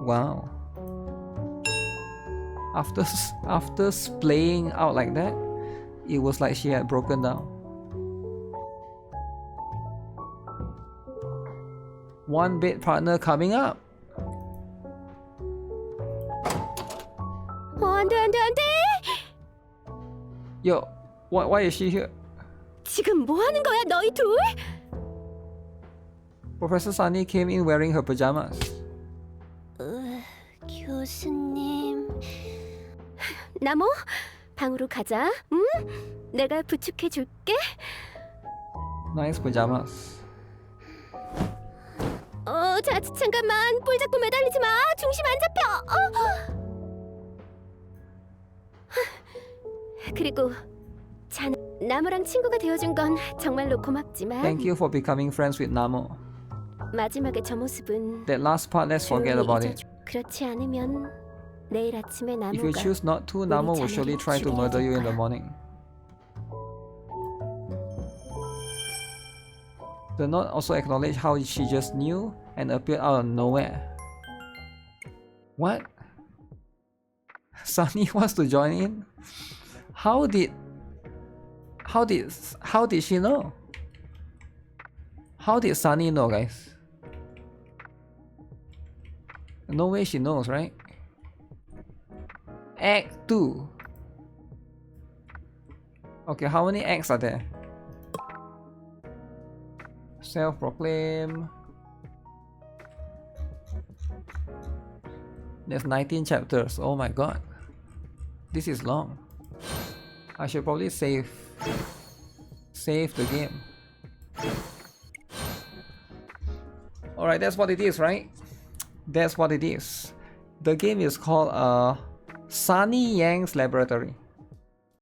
Wow. After splaying out like that, it was like she had broken down. One bed partner coming up. 안돼 안돼 안돼. Yo, why is she here? 지금 뭐 하는 거야 너희 둘? Professor Sani came in wearing her pajamas. 교수님. 나모 방으로 가자. 응? 내가 부축해 줄게. Nice pajamas. 자 잠깐만 볼 잡고 매달리지 마. 중심 안 잡혀. 그리고 자 나무랑 친구가 되어준 건 정말로 고맙지만 Thank you for becoming friends with Namo. 마지막에 저 모습은 That last part, let's forget 조용히 about it. 잊어줘. 그렇지 않으면 내일 아침에 If you 나무가 choose not to, Namo will surely try to murder you in the morning. The note also acknowledged how she just knew and appeared out of nowhere. What? Sani wants to join in? How did she know? How did Sani know, guys? No way she knows, right? Act 2. Okay, how many acts are there? Self-proclaim. There's 19 chapters. Oh my god. This is long. I should probably save the game. Alright, that's what it is, right? That's what it is. The game is called Sani Yang's Laboratory.